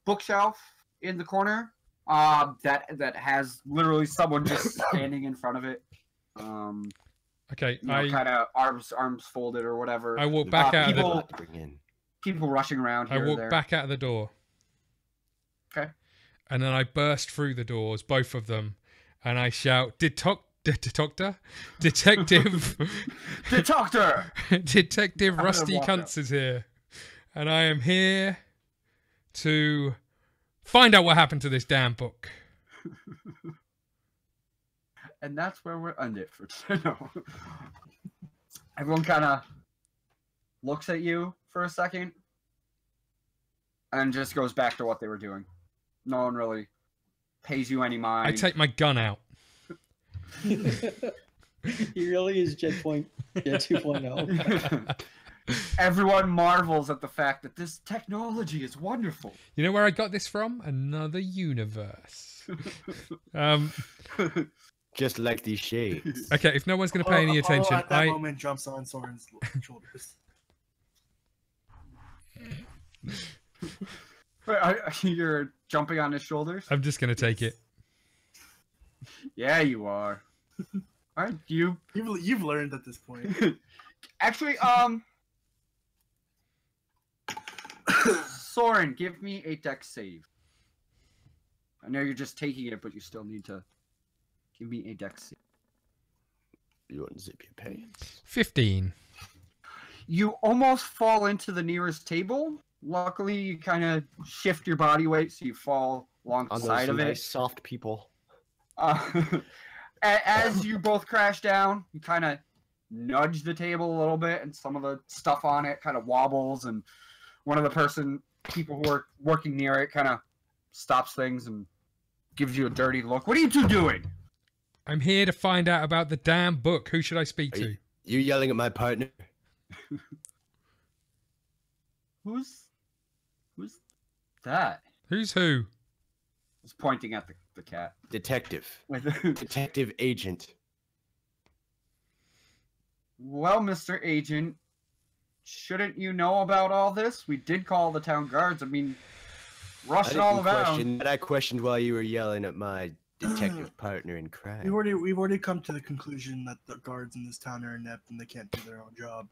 bookshelf in the corner that has literally someone just standing in front of it. Okay, kind of arms folded or whatever. I walk back out people, of the people rushing around here. I walk back out of the door. Okay. And then I burst through the doors, both of them, and I shout, Detective, Detector, Detective Rusty Kuntz is here, and I am here to find out what happened to this damn book. And that's where we're end it for today. No. Everyone kind of looks at you for a second and just goes back to what they were doing. No one really pays you any mind. I take my gun out. He really is Jet 2.0. Everyone marvels at the fact that this technology is wonderful. You know where I got this from? Another universe. Just like these shades. Okay, if no one's going to pay any attention, at that moment jumps on Sorran's shoulders. You're jumping on his shoulders? I'm just going to take it. Yeah, you are. Alright, you've learned at this point. Actually, Sorran, give me a dex save. I know you're just taking it, but you still need to give me a dex save. You unzip your pants. 15. You almost fall into the nearest table. Luckily, you kind of shift your body weight so you fall alongside of it. Nice, soft people. As you both crash down, you kind of nudge the table a little bit, and some of the stuff on it kind of wobbles, and one of the people who are working near it kind of stops things and gives you a dirty look. What are you two doing? I'm here to find out about the damn book. Who should I speak to? You yelling at my partner? Who's that? Who's who? He's pointing at the cat. Detective. Detective agent. Well, Mr. Agent, shouldn't you know about all this? We did call the town guards. I mean, rushing all around. I questioned while you were yelling at my detective partner in crime. We've already come to the conclusion that the guards in this town are inept and they can't do their own job.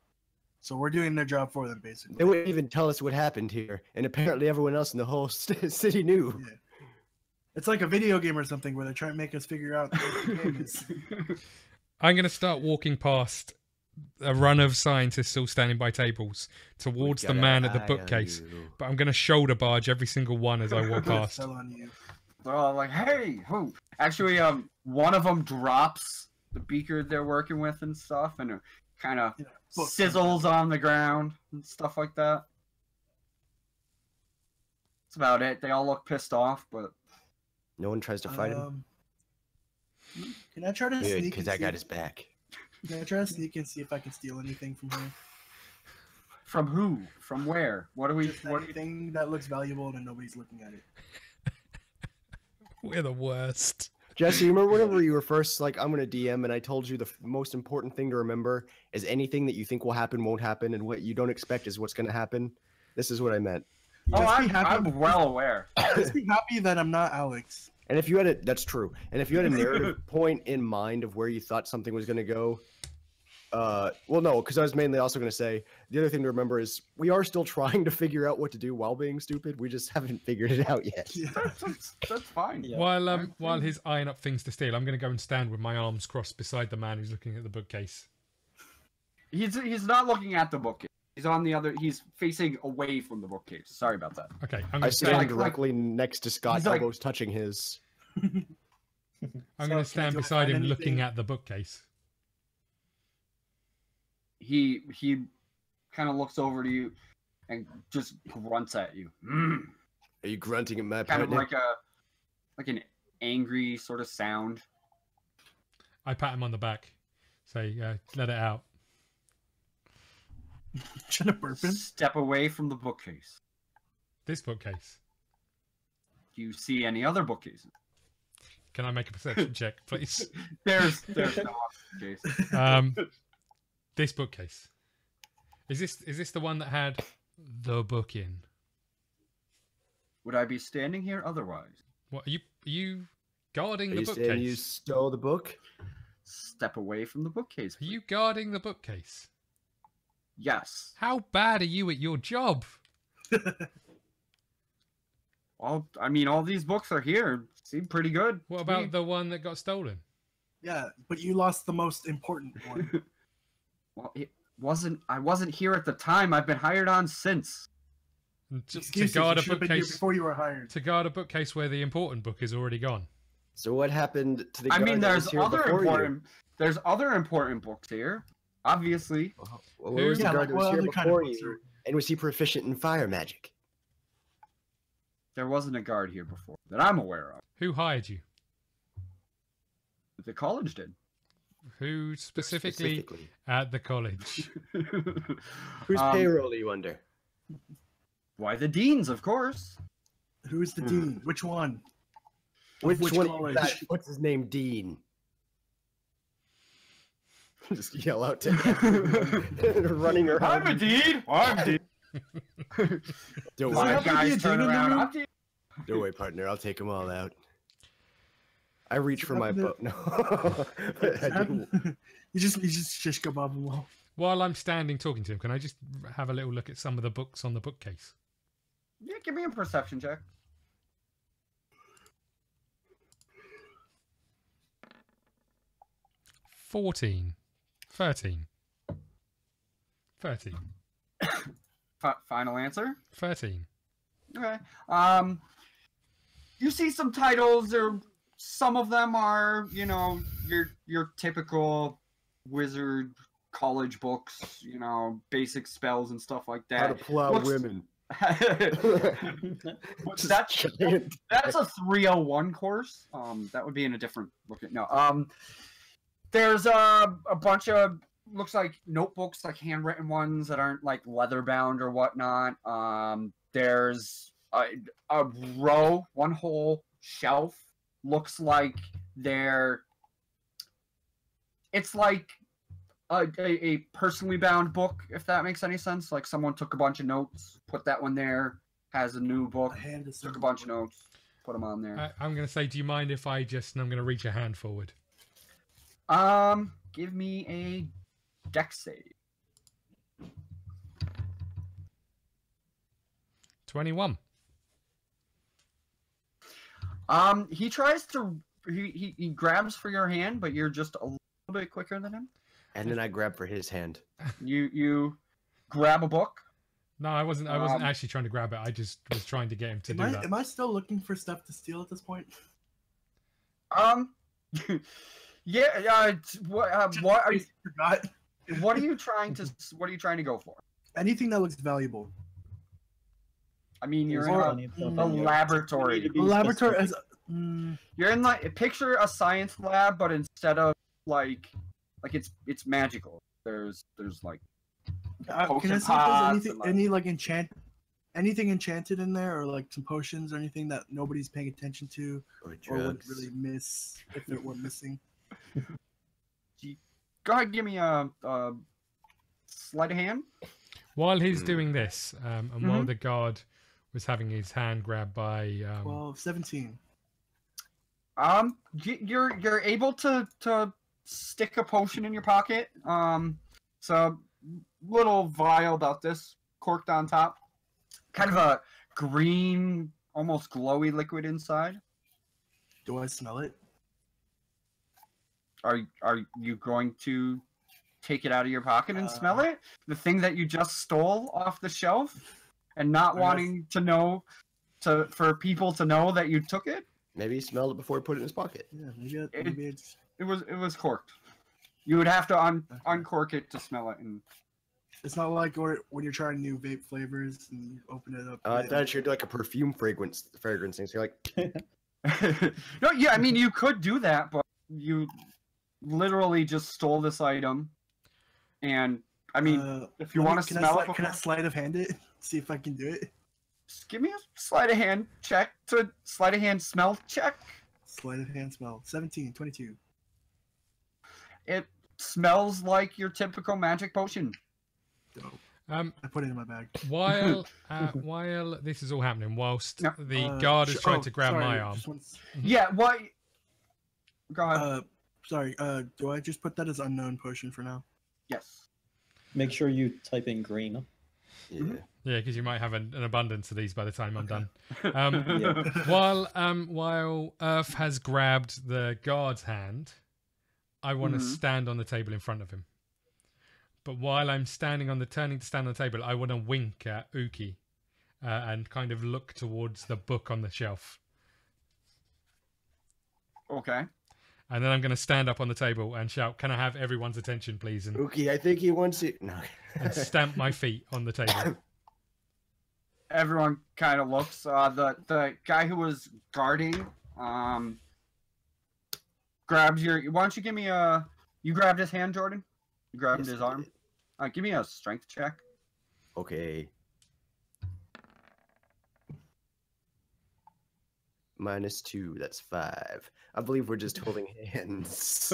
So we're doing their job for them, basically. They wouldn't even tell us what happened here, and apparently everyone else in the whole city knew. Yeah. It's like a video game or something where they're trying to make us figure out what the game is. I'm going to start walking past a run of scientists still standing by tables towards the man at the bookcase. But I'm going to shoulder barge every single one as I walk past. They're all like, hey, who? Actually, one of them drops the beaker they're working with and stuff, and it kind of sizzles on the ground and stuff like that. That's about it. They all look pissed off, but no one tries to fight him. Can I try to sneak? Because I got his back. Can I try to sneak and see if I can steal anything from her? From who? From where? What do we? Anything that looks valuable and nobody's looking at it. We're the worst. Jesse, remember whenever you were first like, I'm going to DM, and I told you the most important thing to remember is anything that you think will happen won't happen, and what you don't expect is what's going to happen? This is what I meant. Oh, I'm well aware. Just be happy that I'm not Alex. And if you had that's true. And if you had a narrative point in mind of where you thought something was going to go, well, no, because I was mainly also going to say the other thing to remember is we are still trying to figure out what to do while being stupid. We just haven't figured it out yet. Yeah. That's fine. Yeah. While he's eyeing up things to steal, I'm going to go and stand with my arms crossed beside the man who's looking at the bookcase. He's not looking at the bookcase. He's on the other. He's facing away from the bookcase. Sorry about that. Okay, I'm I going to stand stand. directly next to Scott, he's like- elbows touching his. I'm going to stand do I beside find him, looking anything? at the bookcase. He kind of looks over to you and just grunts at you. Are you grunting at my Kind of partner? like an angry sort of sound. I pat him on the back, say, "Let it out." Should have burp him. Step away from the bookcase. This bookcase. Do you see any other bookcases? Can I make a perception check, please? There's no other bookcase. This bookcase. Is this the one that had the book in? Would I be standing here otherwise? What are you guarding Are the you saying you bookcase? stole the book? Step away from the bookcase. Are you guarding the bookcase? Yes. How bad are you at your job? Well, I mean, all these books are here. Seem pretty good. What to about me. the one that got stolen? Yeah, but you lost the most important one. Well, it wasn't. I wasn't here at the time. I've been hired on since. To Excuses, guard you a should have been here bookcase. before you were hired. To guard a bookcase where the important book is already gone. So what happened to the I guard mean, that there's was here other before you? important. There's other important books here. Obviously, Well, where was the Yeah, guard like that was what here other kind of before books you? are- And was he proficient in fire magic? there wasn't a guard here before that I'm aware of. Who hired you? The college did. Who specifically at the college? Whose Um, payroll are you under? Why the deans, of course. Who is the dean? Which one? Which one? college? What's his name? Dean. Just yell out to everyone running around. I'm a dean. I'm dean. Don't Does it worry, have to be Guys, a turn dean in the around. room? I'm dean. don't worry, partner. I'll take them all out. I reach Does for it my have to- bow. No, I do. you just shish kebab them all. While I'm standing talking to him, can I just have a little look at some of the books on the bookcase? Yeah, give me a perception check. 14. 13. 13. Final answer. 13. Okay. You see some titles, or some of them are, you know, your typical wizard college books, you know, basic spells and stuff like How to that. plow Looks- women. that's Giant. that's a 301 course. That would be in a different look at no. There's a bunch of looks like notebooks, like handwritten ones that aren't like leather bound or whatnot. There's a row, one whole shelf. Looks like it's like a personally bound book, if that makes any sense. Like someone took a bunch of notes, put that one there, has a new book, A hand is took a bunch of notes, put them on there. I'm going to say, do you mind if I just, and I'm going to reach a hand forward. Give me a dex save. 21. He tries to he grabs for your hand, but you're just a little bit quicker than him. And then I grab for his hand. You grab a book. No, I wasn't actually trying to grab it. I just was trying to get him to do that. Am I still looking for stuff to steal at this point? Yeah. What are you, Forgot. what are you trying to go for? Anything that looks valuable. I mean, you're Or- in a laboratory. A laboratory as You're in picture a science lab, but instead of like it's magical. There's like can I potion see if pots there's and, like- any like anything enchanted in there, or like some potions or anything that nobody's paying attention to, Or or would drugs. really miss if it were missing? Go ahead, give me a sleight of hand. While he's doing this, and while the guard was having his hand grabbed by... 12, 17. You're able to stick a potion in your pocket. It's a little vial about this, corked on top. Kind of a green, almost glowy liquid inside. Do I smell it? Are you going to take it out of your pocket and smell it? The thing that you just stole off the shelf, and not wanting to know, for people to know that you took it? Maybe he smelled it before he put it in his pocket. Yeah, maybe it's. It was corked. You would have to uncork it to smell it. And It's not like when you're trying new vape flavors and you open it up. I thought you'd do like a perfume fragrance thing. So you're like, no, yeah, I mean you could do that, but you literally just stole this item. And I mean, if you want to smell it, can I sleight of hand it? See if I can do it. Just give me a sleight of hand check sleight of hand smell check. Sleight of hand smell. 17, 22. It smells like your typical magic potion. Dope. I put it in my bag. While this is all happening, whilst the guard is trying to grab my arm. Yeah, what? Go ahead. Sorry. Do I just put that as unknown potion for now? Yes. Make sure you type in green. yeah. Yeah, because you might have an abundance of these by the time I'm done. Yeah. While Earth has grabbed the guard's hand, I want to stand on the table in front of him. But while I'm turning to stand on the table, I want to wink at Uki and kind of look towards the book on the shelf. Okay. And then I'm going to stand up on the table and shout, "Can I have everyone's attention, please?" And, Uki, I think he wants it. No. and stamp my feet on the table. Everyone kind of looks. The guy who was guarding grabs your. Why don't you give me a? You grabbed his hand, Jordan. You grabbed his arm. Give me a strength check. Okay. -2. That's 5. I believe we're just holding hands.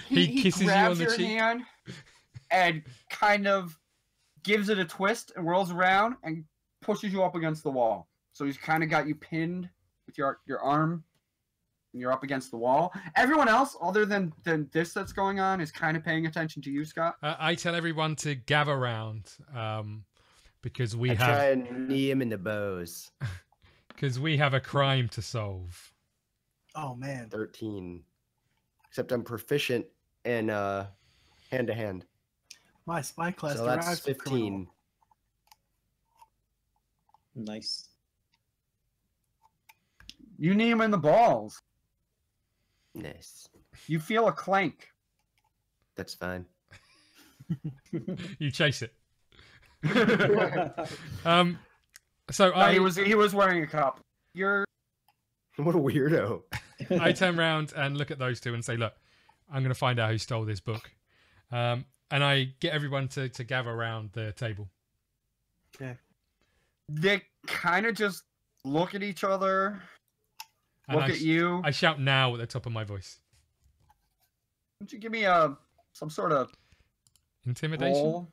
He kisses you grabs on the your cheek. hand and kind of gives it a twist and whirls around and pushes you up against the wall. So he's kind of got you pinned with your arm, and you're up against the wall. Everyone else, other than this that's going on, is kind of paying attention to you, Scott. I tell everyone to gather round because we I have try and knee him in the bows. because we have a crime to solve. Oh man. 13. Except I'm proficient in hand to hand. My spy class So that's derives from 15. criminal. Nice. You knee him in the balls. Nice. You feel a clank. That's fine. You chase it. No, So he was wearing a cup. You're What a weirdo. I turn around and look at those two and say, "Look, I'm going to find out who stole this book." And I get everyone to gather around the table. Okay. They kind of just look at each other, And look at you. I shout now at the top of my voice. Why don't you give me some sort of Intimidation? roll?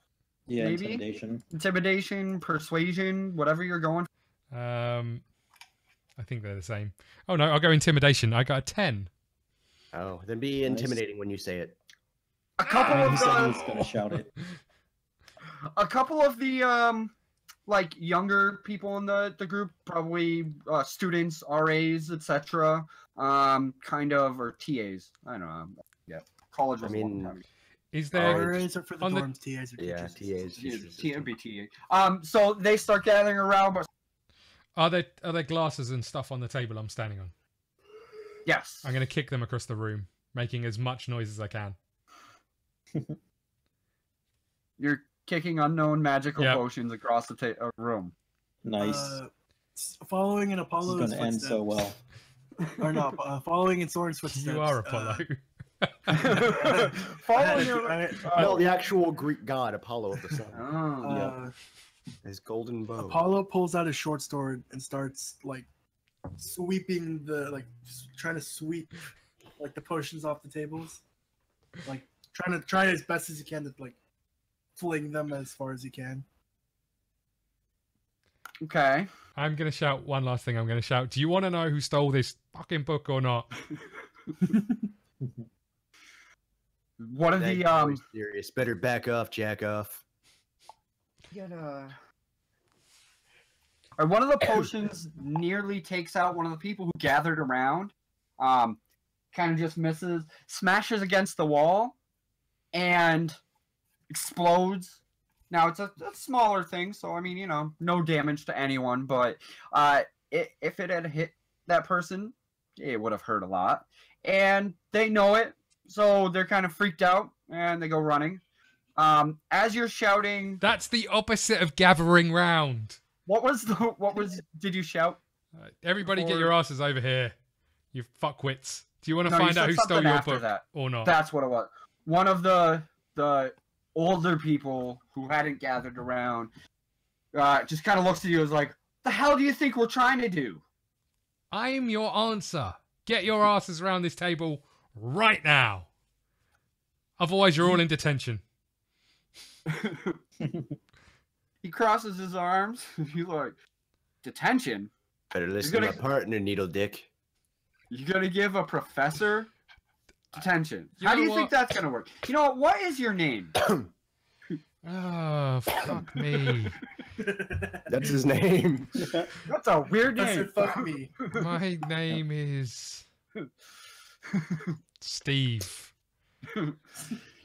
Yeah, Maybe? intimidation. Intimidation, persuasion, whatever you're going for. I think they're the same. Oh no, I'll go intimidation. I got a 10. Oh, then be intimidating when you say it. A couple He of said the he's gonna shout it. like younger people in the group, probably students, RAs, etc. Kind of, or TAs. I don't know. Yeah, college was a long time ago. Is there RAs are for the on the- dorms, TAs are Yeah, teachers. TAs. Yeah, TA. So they start gathering around, but are there glasses and stuff on the table I'm standing on? yes. I'm going to kick them across the room, making as much noise as I can. You're kicking unknown magical Yep. potions across the room. Nice. Following in This is Apollo's gonna end footsteps. so well. Or no, following in Sorran's footsteps. You are Apollo. Following your... No, the actual Greek god Apollo of the sun. Oh. His golden bow. Apollo pulls out his short sword and starts like sweeping trying to sweep like the potions off the tables, like trying as best as he can to like fling them as far as he can. Okay. I'm going to shout one last thing. I'm going to shout, do you want to know who stole this fucking book or not? One of the serious. Better back off, jack off. Or one of the potions nearly takes out one of the people who gathered around. Kind of just misses, smashes against the wall, and explodes. Now it's a smaller thing, so I mean, you know, no damage to anyone. But if it had hit that person, it would have hurt a lot. And they know it, so they're kind of freaked out and they go running. As you're shouting, that's the opposite of gathering round. Did you shout? Everybody get your asses over here, you fuckwits. Do you want to find out who stole your book or not? That's what it was. One of the older people who hadn't gathered around just kind of looks at you as like, the hell do you think we're trying to do? I'm your answer. Get your asses around this table right now. Otherwise, you're all in detention. He crosses his arms. He's like, detention? Better listen to my partner, Needle Dick. You're going to give a professor detention. How do you think that's going to work? You know, what is your name? Oh, fuck me. That's his name. That's a weird name. Fuck me. My name is Steve.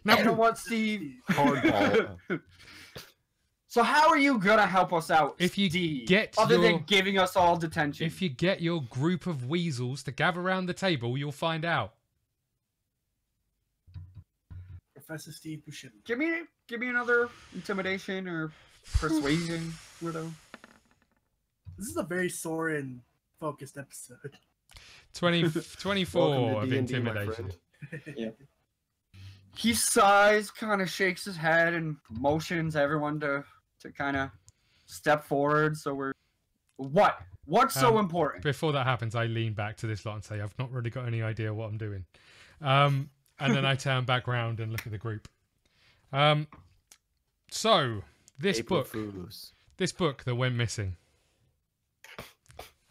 Now, you know what, Steve? Hardball. So how are you going to help us out, if you Steve, get other than giving us all detention? If you get your group of weasels to gather around the table, you'll find out. Professor Steve Buscemi. Give me another intimidation or persuasion, weirdo. This is a very Sorran focused episode. 24 of intimidation. Yeah. He sighs, kind of shakes his head, and motions everyone to kind of step forward. So we're what's so important? Before that happens, I lean back to this lot and say, I've not really got any idea what I'm doing. And then I turn back round and look at the group. So this April book, Fools. this book that went missing.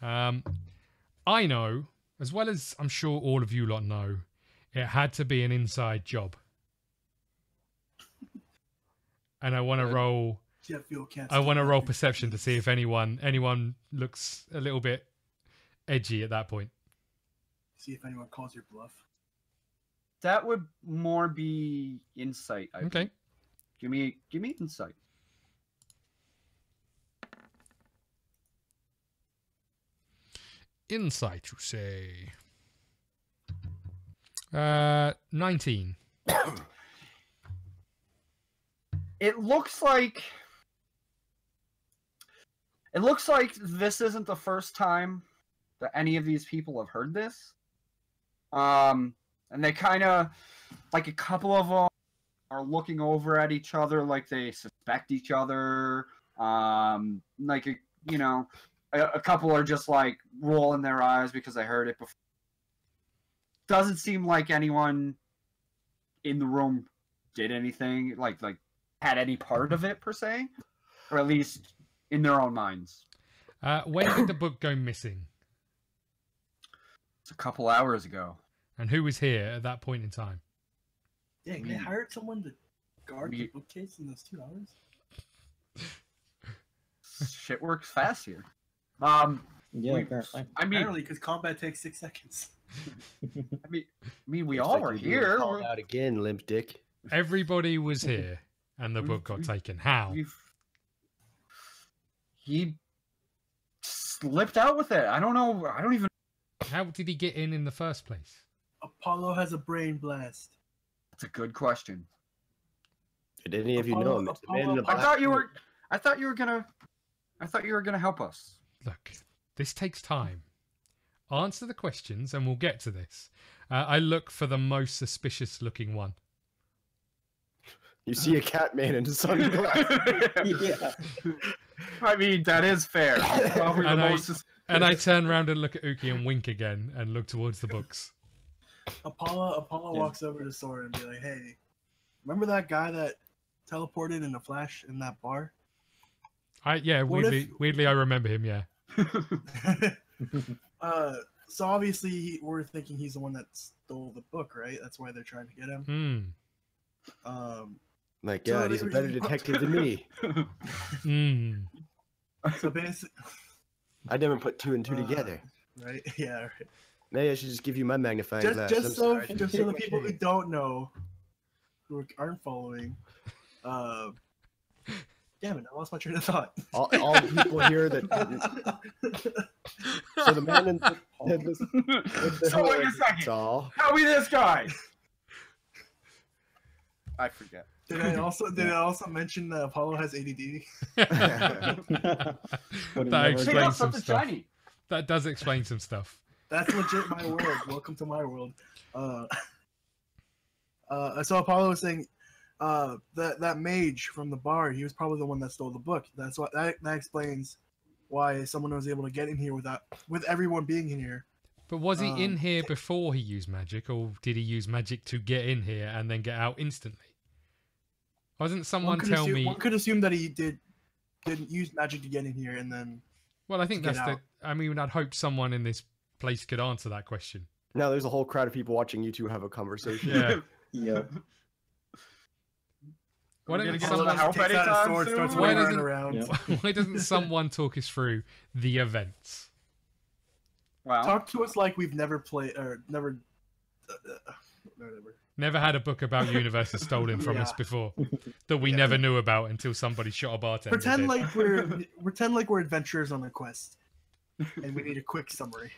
I know, as well as I'm sure all of you lot know, it had to be an inside job. And I want to roll. I want to roll perception to see if anyone looks a little bit edgy at that point. See if anyone calls your bluff. That would more be insight. I Okay. think. Give me insight. Insight, you say? 19. It looks like this isn't the first time that any of these people have heard this. And they kind of, like, a couple of them are looking over at each other like they suspect each other. Like, you know, a couple are just, like, rolling their eyes because they heard it before. Doesn't seem like anyone in the room did anything, like had any part of it, per se. Or at least in their own minds. When did the book go missing? It's a couple hours ago. And who was here at that point in time? Dang, they hired someone to guard the bookcase in those 2 hours? Shit works fast here. Yeah, apparently. I mean, Apparently, because combat takes 6 seconds. I mean, we all were here. Called out again, limp dick. Everybody was here, and the book got taken. How? He slipped out with it. I don't know. I don't even. How did he get in the first place? Apollo has a brain blast. That's a good question. Did any of you know him? It's the man in the I black thought you suit. were gonna help us. Look, this takes time. Answer the questions, and we'll get to this. I look for the most suspicious-looking one. You see a cat man in sunglasses. Yeah. I mean, that is fair. Probably the most. And I turn around and look at Uki and wink again and look towards the books. Apollo walks over to Sorran and be like, "Hey, remember that guy that teleported in a flash in that bar?" Weirdly, I remember him. Yeah. So obviously we're thinking he's the one that stole the book, right? That's why they're trying to get him. My God, he's a better detective than me. So basically, I never put 2 and 2 together. Right? Yeah. Right. Maybe I should just give you my magnifying glass. Just so the people who don't know, who aren't following, damn it! I lost my train of thought. All the people here that. So the man in the headless. So wait a second. Tell me this guy. I forget. Did I also mention that Apollo has ADD? That explains some stuff. Shiny. That does explain some stuff. That's legit my world. Welcome to my world. So Apollo was saying, that mage from the bar, he was probably the one that stole the book. That's what that explains why someone was able to get in here with everyone being in here. But was he in here before he used magic, or did he use magic to get in here and then get out instantly? Wasn't someone tell me? One could assume that he didn't use magic to get in here and then. Well, I think that's the. I mean, I'd hope someone in this place could answer that question. Now there's a whole crowd of people watching you two have a conversation. Yeah. Yeah. Why doesn't someone talk us through the events? Wow. Talk to us like we've never played or never had a book about universes stolen from us before that we never knew about until somebody shot a bartender. Pretend like we're adventurers on a quest. And we need a quick summary.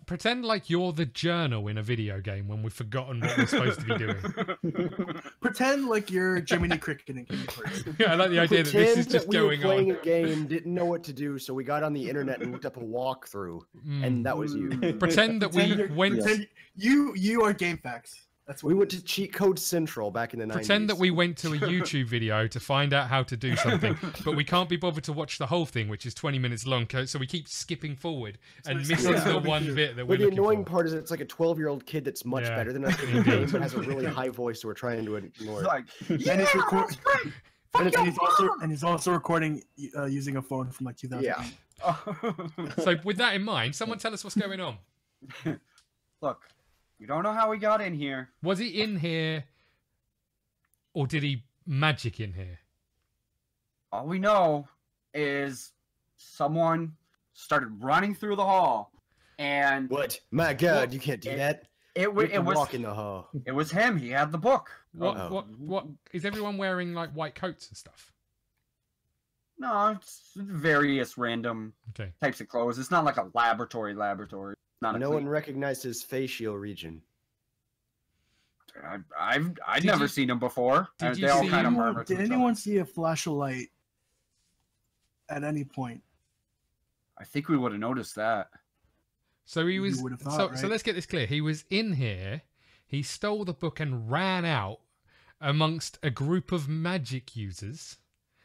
Pretend like you're the journal in a video game when we've forgotten what we're supposed to be doing. Pretend like you're Jiminy Cricket in Kingdom Hearts. Yeah, I like the idea that this is just going on. We were playing a game, didn't know what to do, so we got on the internet and looked up a walkthrough, and that was you. Pretend that we went. You are GameFAQs. That's what we went to Cheat Code Central back in the 90s. Pretend that we went to a YouTube video to find out how to do something, but we can't be bothered to watch the whole thing, which is 20 minutes long, so we keep skipping forward and missing the one bit that we're looking for. The annoying part is it's like a 12-year-old kid that's much better than us in the game, but has a really high voice, so we're trying to ignore it. Like, and he's also recording using a phone from like 2000. Yeah. So with that in mind, someone tell us what's going on. Look. You don't know how he got in here. Was he in here, or did he magic in here? All we know is someone started running through the hall, and what? My God, you can't do that. It was walk in the hall. It was him. He had the book. What? Is everyone wearing like white coats and stuff? No, it's various random types of clothes. It's not like a laboratory. No one recognized his facial region. I've never seen him before. Did anyone see a flashlight at any point? I think we would have noticed that. So he was. So let's get this clear. He was in here. He stole the book and ran out amongst a group of magic users.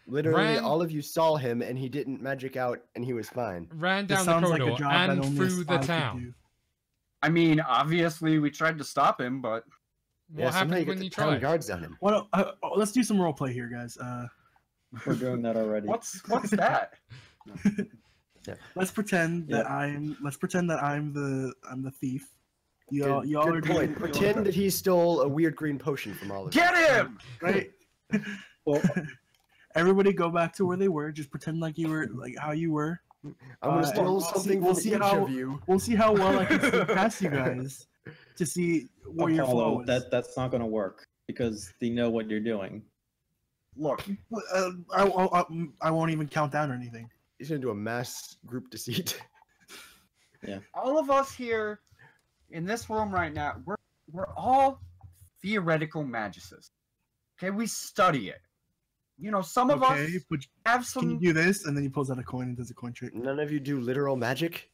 Literally, all of you saw him, and he didn't magic out, and he was fine. Ran down the corridor and through the town. I mean, obviously, we tried to stop him, but what happened when you tried? Guards on him. Well, let's do some role play here, guys. We're doing that already. What's that? Let's pretend that I'm the thief. Y'all are good. Pretend that he stole a weird green potion from all of you. Get him! Right. Well. Everybody go back to where they were. Just pretend like you were, like how you were. I'm gonna steal something from each of you. We'll see how well I can sneak past you guys to see where your flow is. That's not gonna work because they know what you're doing. Look, I won't even count down or anything. He's gonna do a mass group deceit. Yeah. All of us here in this room right now, we're all theoretical magists. Okay, we study it. You know, some of us have some. Can you do this? And then he pulls out a coin and does a coin trick. None of you do literal magic.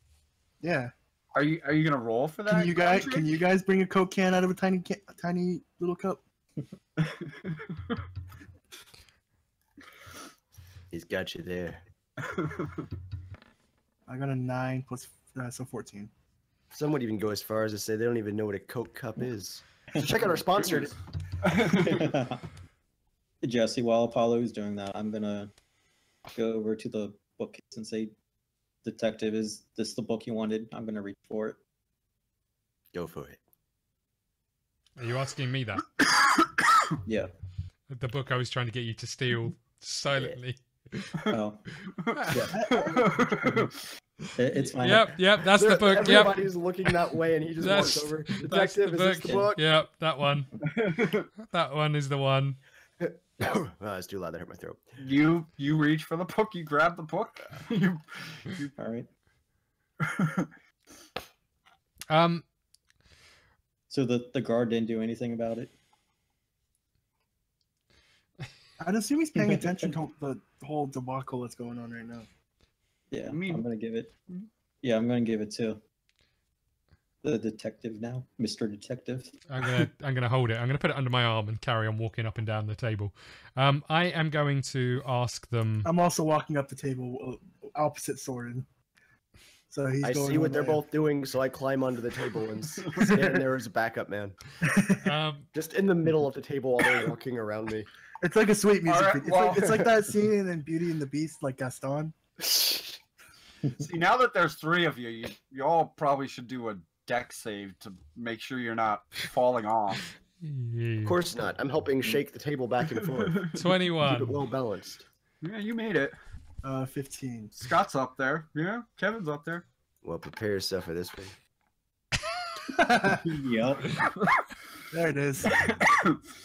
Yeah. Are you gonna roll for that? Can you guys bring a Coke can out of a tiny little cup? He's got you there. I got a 9 plus so 14. Some would even go as far as to say they don't even know what a Coke cup is. So check out our sponsor. Jesse, while Apollo is doing that, I'm gonna go over to the bookcase and say, "Detective, is this the book you wanted? I'm gonna reach for it." Go for it. Are you asking me that? Yeah. The book I was trying to get you to steal silently. Oh. It's fine. Yep, that's the book. Yep. Everybody's looking that way, and he just walks over. Detective, is this the book? Yep, that one. That one is the one. Oh, it's too loud. That hurt my throat. You reach for the book. You grab the book. All right. So the guard didn't do anything about it. I'd assume he's paying attention to the whole debacle that's going on right now. Yeah, I mean- I'm gonna give it. Yeah, I'm gonna give it to the detective now, Mr. Detective. I'm gonna hold it. I'm gonna put it under my arm and carry on walking up and down the table. I am going to ask them. I'm also walking up the table opposite Sorran. So he's I going see what one they're way. both doing, so I climb onto the table and stand there as a backup man. Just in the middle of the table while they're walking around me. It's like a sweet music. Alright, video. It's like that scene in Beauty and the Beast, like Gaston. See, now that there's three of you, you all probably should do a deck save to make sure you're not falling off. Of course not. I'm helping shake the table back and forth. Keep it 21. well balanced. Yeah, you made it. 15. Scott's up there. Yeah, Kevin's up there. Well, prepare yourself for this one. Yep. There it is.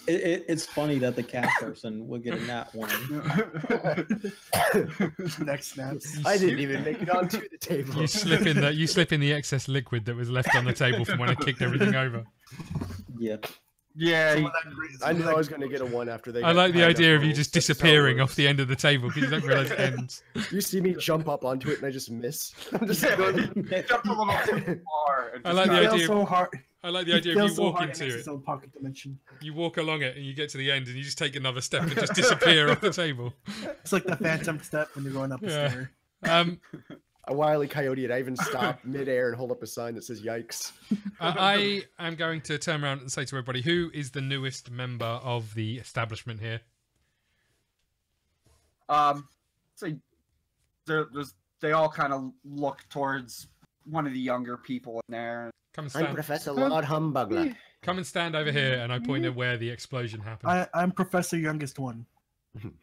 It's funny that the cat person would get a nat 1. Next snaps. I didn't even make it onto the table. You slip in the excess liquid that was left on the table from when I kicked everything over. Yeah. Yeah, I knew I was going to get a 1 after they. I like the got idea of you rolls. just That's how it disappearing works. off the end of the table because you don't realize it ends. You see me jump up onto it and I just miss. I'm just going. jumped a little too far. And I just like the got- He fails idea. so hard. I like the He idea of fails you so walk hard into makes it. his own pocket dimension. You walk along it and you get to the end and you just take another step and just disappear off the table. It's like the phantom step when you're going up the Yeah. stair. A wily coyote, and I even stop midair and hold up a sign that says "Yikes." I am going to turn around and say to everybody, who is the newest member of the establishment here? So they all kind of look towards one of the younger people in there. Come and I'm stand. Professor Lord Humbugler. Come and stand over here, and I point at where the explosion happened. I'm Professor Youngest One.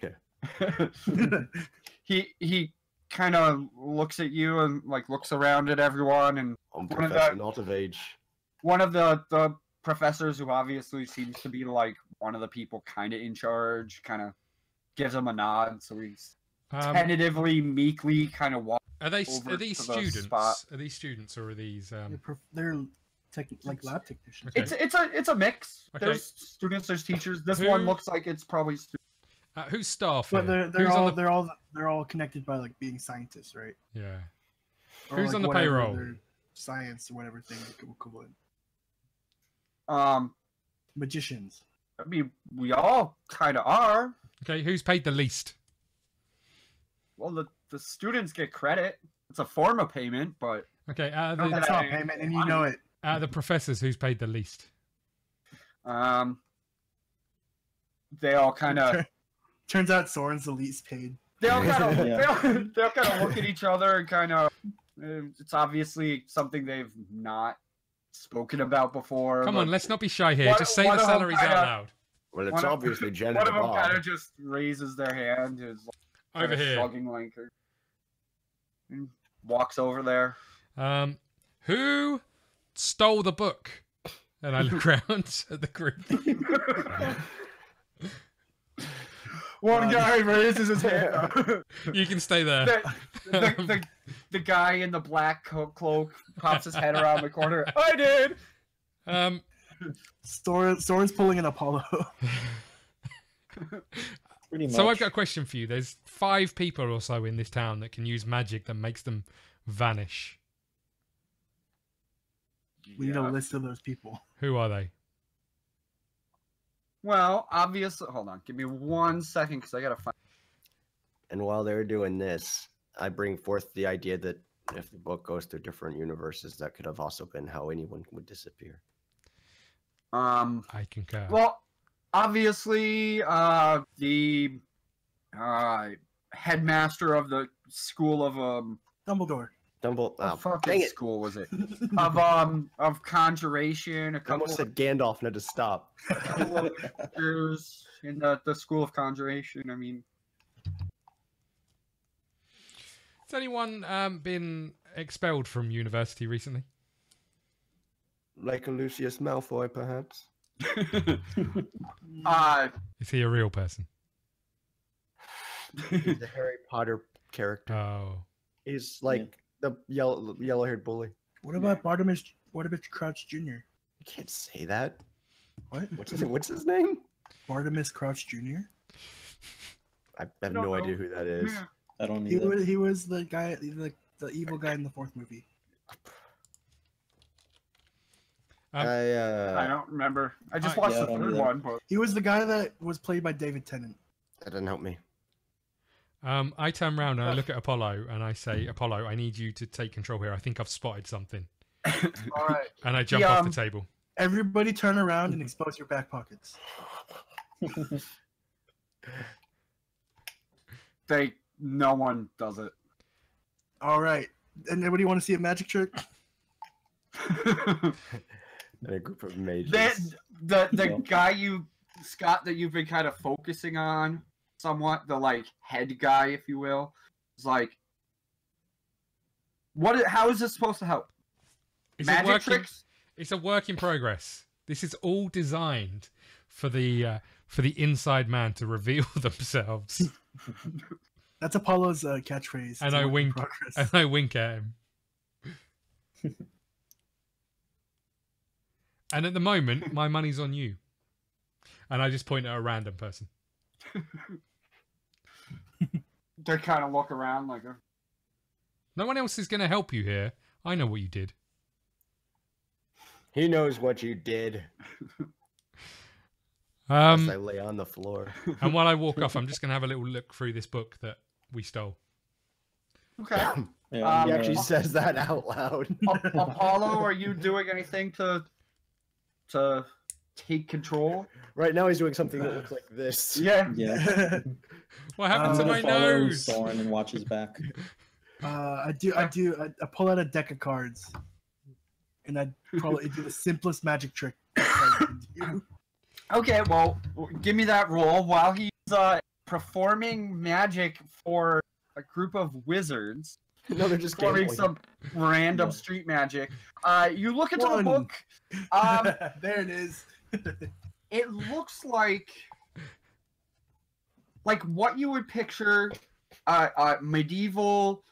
Yeah. He kind of looks at you and like looks around at everyone, and I'm One of Professor the- Not of Age. one of the professors who obviously seems to be like one of the people kind of in charge kind of gives him a nod, so he's tentatively, meekly kind of walks. Are these over to the students? spot. Are these students or are these? They're like lab technicians. Okay. It's a mix. Okay. There's students, there's teachers. This Who- one looks like it's probably Who's staff? But here? they're Who's on they're all connected by like being scientists, right? Yeah. Or, Who's like, on the whatever payroll? their Science or whatever thing equivalent. Magicians. I mean, we all kind of are. Okay. Who's paid the least? Well, the students get credit. It's a form of payment, but Okay. That's not payment, and you know it. The professors, who's paid the least? they all kind of Turns out Soren's the least paid. they all kind of Yeah. they all kind of look at each other and kind of. It's obviously something they've not spoken about before. Come but on, let's not be shy here. one- Just say one the of them salaries out kinda- loud. Well, it's One of- obviously Jen One and of them kind Bob. of just raises their hand, is like, Over kinda here. shrugging like, and walks over there. Who stole the book? And I look around at the group. One guy raises his hand. You can stay there. The guy in the black cloak pops his head around the corner. I did. Soren's pulling an Apollo. Pretty much. So I've got a question for you. There's 5 people or so in this town that can use magic that makes them vanish. We need a list of those people. Who are they? Well, obviously, hold on. Give me 1 second because I gotta find. And while they're doing this, I bring forth the idea that if the book goes to different universes, that could have also been how anyone would disappear. I concur. Well, obviously, the headmaster of the school of Dumbledore. What what fucking dang it. school was it? Of conjuration, a I couple almost said Gandalf and had to stop. of teachers in the school of conjuration. I mean, Has anyone been expelled from university recently? Like a Lucius Malfoy, perhaps? Is he a real person? He's a Harry Potter character. Oh. He's like the yellow-haired bully. What about Bartimus Crouch Jr.? You can't say that. What? What's his name? Bartimus Crouch Jr.? I have don't no know. idea who that is. Yeah. I don't He need was, the guy, the evil guy in the 4th movie. I don't remember. I just I- watched yeah, the I don't third either. one. But... He was the guy that was played by David Tennant. That doesn't help me. I turn around and I look at Apollo and I say, Apollo, I need you to take control here. I think I've spotted something. All right. And I jump off the table. Everybody turn around and expose your back pockets. No one does it. All right. Anybody want to see a magic trick? And a group of mages. the guy Scott, that you've been kind of focusing on somewhat, the like head guy, if you will, is like, how is this supposed to help? It's Magic tricks? It's a work in progress. This is all designed for the inside man to reveal themselves. That's Apollo's catchphrase. And It's a I work in wink. progress. And I wink at him. And at the moment, my money's on you. And I just point at a random person. They kind of look around like, No one else is going to help you here. I know what you did. He knows what you did. As I lay on the floor. And while I walk off, I'm just going to have a little look through this book that we stole. okay. Yeah, He actually says that out loud. Apollo, are you doing anything to take control? Right now he's doing something that looks like this. Yeah. yeah. What happened to I'm my Follow nose? Sorran and watch his back. I pull out a deck of cards, and I probably do the simplest magic trick. Okay, well, give me that roll while he's performing magic for a group of wizards. No, they're just Performing gambling. some random street magic. You look into the One. book. There it is. It looks like what you would picture a medieval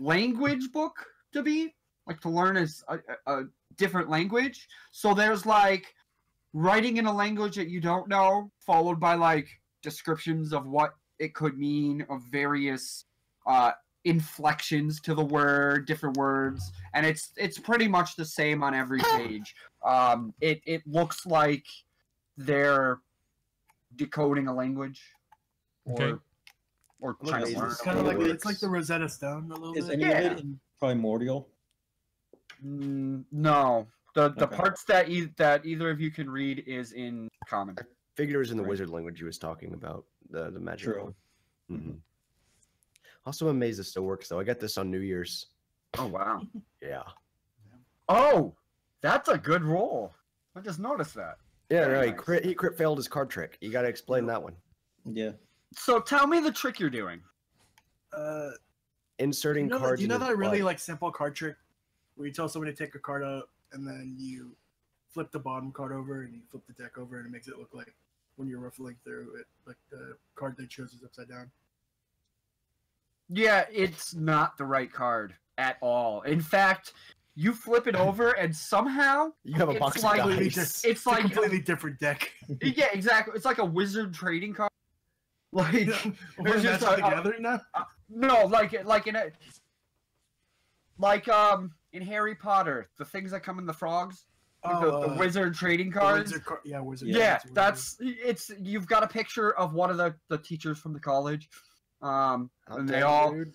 language book to be, like to learn as a different language. So there's like writing in a language that you don't know, followed by like descriptions of what it could mean, of various inflections to the word, different words, and it's pretty much the same on every page. It looks like they're decoding a language, Okay. or Look, trying to it's learn. It's kind of like Works. it's like the Rosetta Stone a little Is bit. any Yeah. of it in primordial? No, the Okay. parts that either of you can read is in common. Figured it was in the Right. wizard language he was talking about, the magic True. one. Mm-hmm. Also amazed this still works, though. I got this on New Year's. Oh wow. Yeah. Oh, that's a good roll. I just noticed that. Yeah, Very no, nice. he crit failed his card trick. You got to explain that one. Yeah. So tell me the trick you're doing. Inserting cards. You know in his that really butt. like simple card trick where you tell somebody to take a card out and then you flip the bottom card over and you flip the deck over and it makes it look like when you're ruffling through it, like the card they chose is upside down. Yeah, it's not the right card at all. In fact, you flip it over and somehow You have a it's box like- of Completely dice. just- it's a like completely different deck. yeah, exactly. It's like a wizard trading card. Like We're there's just Magic the a- Gathering now. no, like in Harry Potter, the things that come in the frogs, the wizard trading cards. Wizard. Yeah, cards, it's you've got a picture of one of the teachers from the college. How And they dare all you.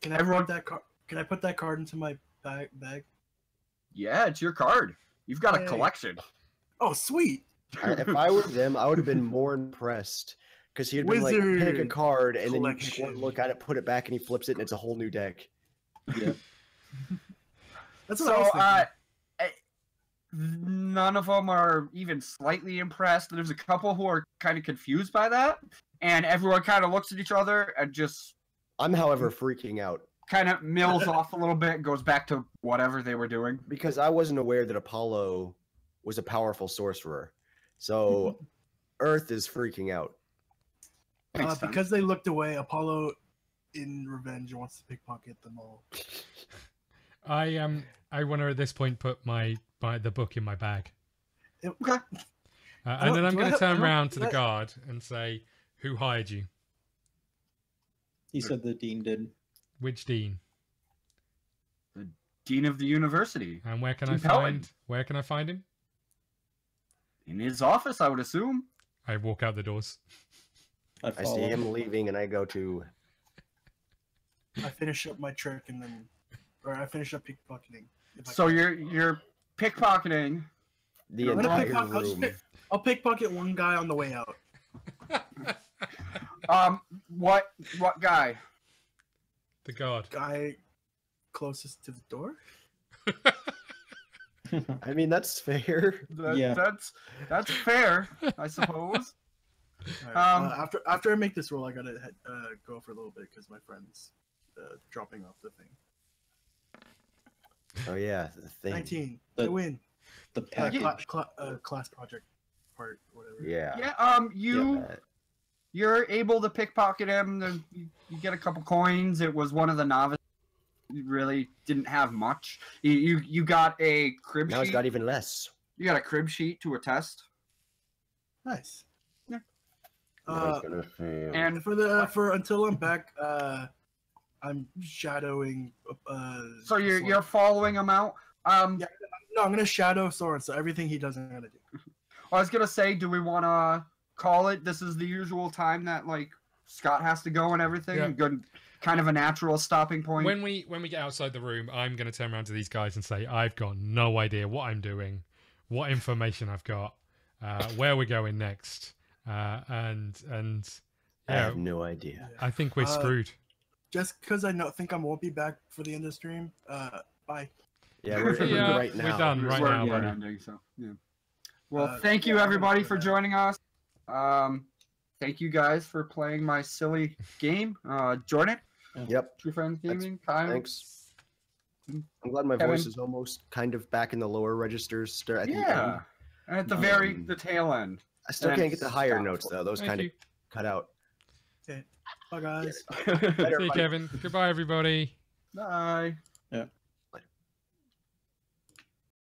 Can I everyone- put that card? Can I put that card into my bag? yeah, it's your card. You've got a Yay. collection. Oh, sweet. If I were them, I would have been more impressed Because he had been like, pick a Wizard card, and then you take one collection. look at it, put it back, and he flips it, and it's a whole new deck. Yeah. That's what I was So, thinking. none of them are even slightly impressed. There's a couple who are kind of confused by that, and everyone kind of looks at each other and just I'm, however, freaking out. kind of mills off a little bit and goes back to whatever they were doing. Because I wasn't aware that Apollo was a powerful sorcerer. So, Earth is freaking out. Makes sense. Because they looked away, Apollo, in revenge, wants to pickpocket them all. I want to at this point put the book in my bag, Okay. and then I'm going to turn around to the that- guard and say, "Who hired you? He said the dean did. Which dean? Dean of the university. And where can Dean I Pelton. find him?" In his office, I would assume. I walk out the doors. I I see follow. him leaving, and I go to... I finish up my trick and then, or I finish up pickpocketing. if I So can. you're pickpocketing. the I'm gonna entire room. I'll pickpocket one guy on the way out. What guy? The guard. Guy closest to the door. I mean, that's fair. Yeah. That's fair, I suppose. All right, Um, after I make this roll, I gotta go for a little bit because my friend's dropping off the thing. Oh, yeah, the thing. 19. The- I win. The package. Class project part, whatever. Yeah. Yeah. Yeah. You're able to pickpocket him. You get a couple coins. It was one of the novices. You really didn't have much. You got a crib Now it's sheet. got even less. You got a crib sheet to attest. Nice. Yeah. Now it's gonna fail. And For until I'm back, I'm shadowing. so you're Sorran. following him out. Yeah. No, I'm gonna shadow Sorran, so everything he does, I'm gonna do. I was gonna say, do we want to call it? This is the usual time that like Scott has to go and everything. Yeah. Good, kind of a natural stopping point. When we get outside the room, I'm going to turn around to these guys and say, "I've got no idea what I'm doing, what information I've got, where we're going next, and I yeah, have no idea. I think we're screwed." Just because I think I won't be back for the end of the stream. Bye. Yeah, we're Yeah, right now. we're done right now, We're buddy. ending, so, yeah. Well, Uh, thank you yeah, everybody I'm for gonna- joining us. Thank you guys for playing my silly game. Jordan, Yep. True Friends Gaming, Kyle. Thanks. I'm glad my Kevin. voice is almost kind of back in the lower registers. At the Yeah, end. and at the Um, the tail end. I still And can't get the higher stop. notes though. Those Thank kind of you. cut out. Okay. Bye, guys. Better See you, bye. Kevin. Goodbye, everybody. Bye. Yeah.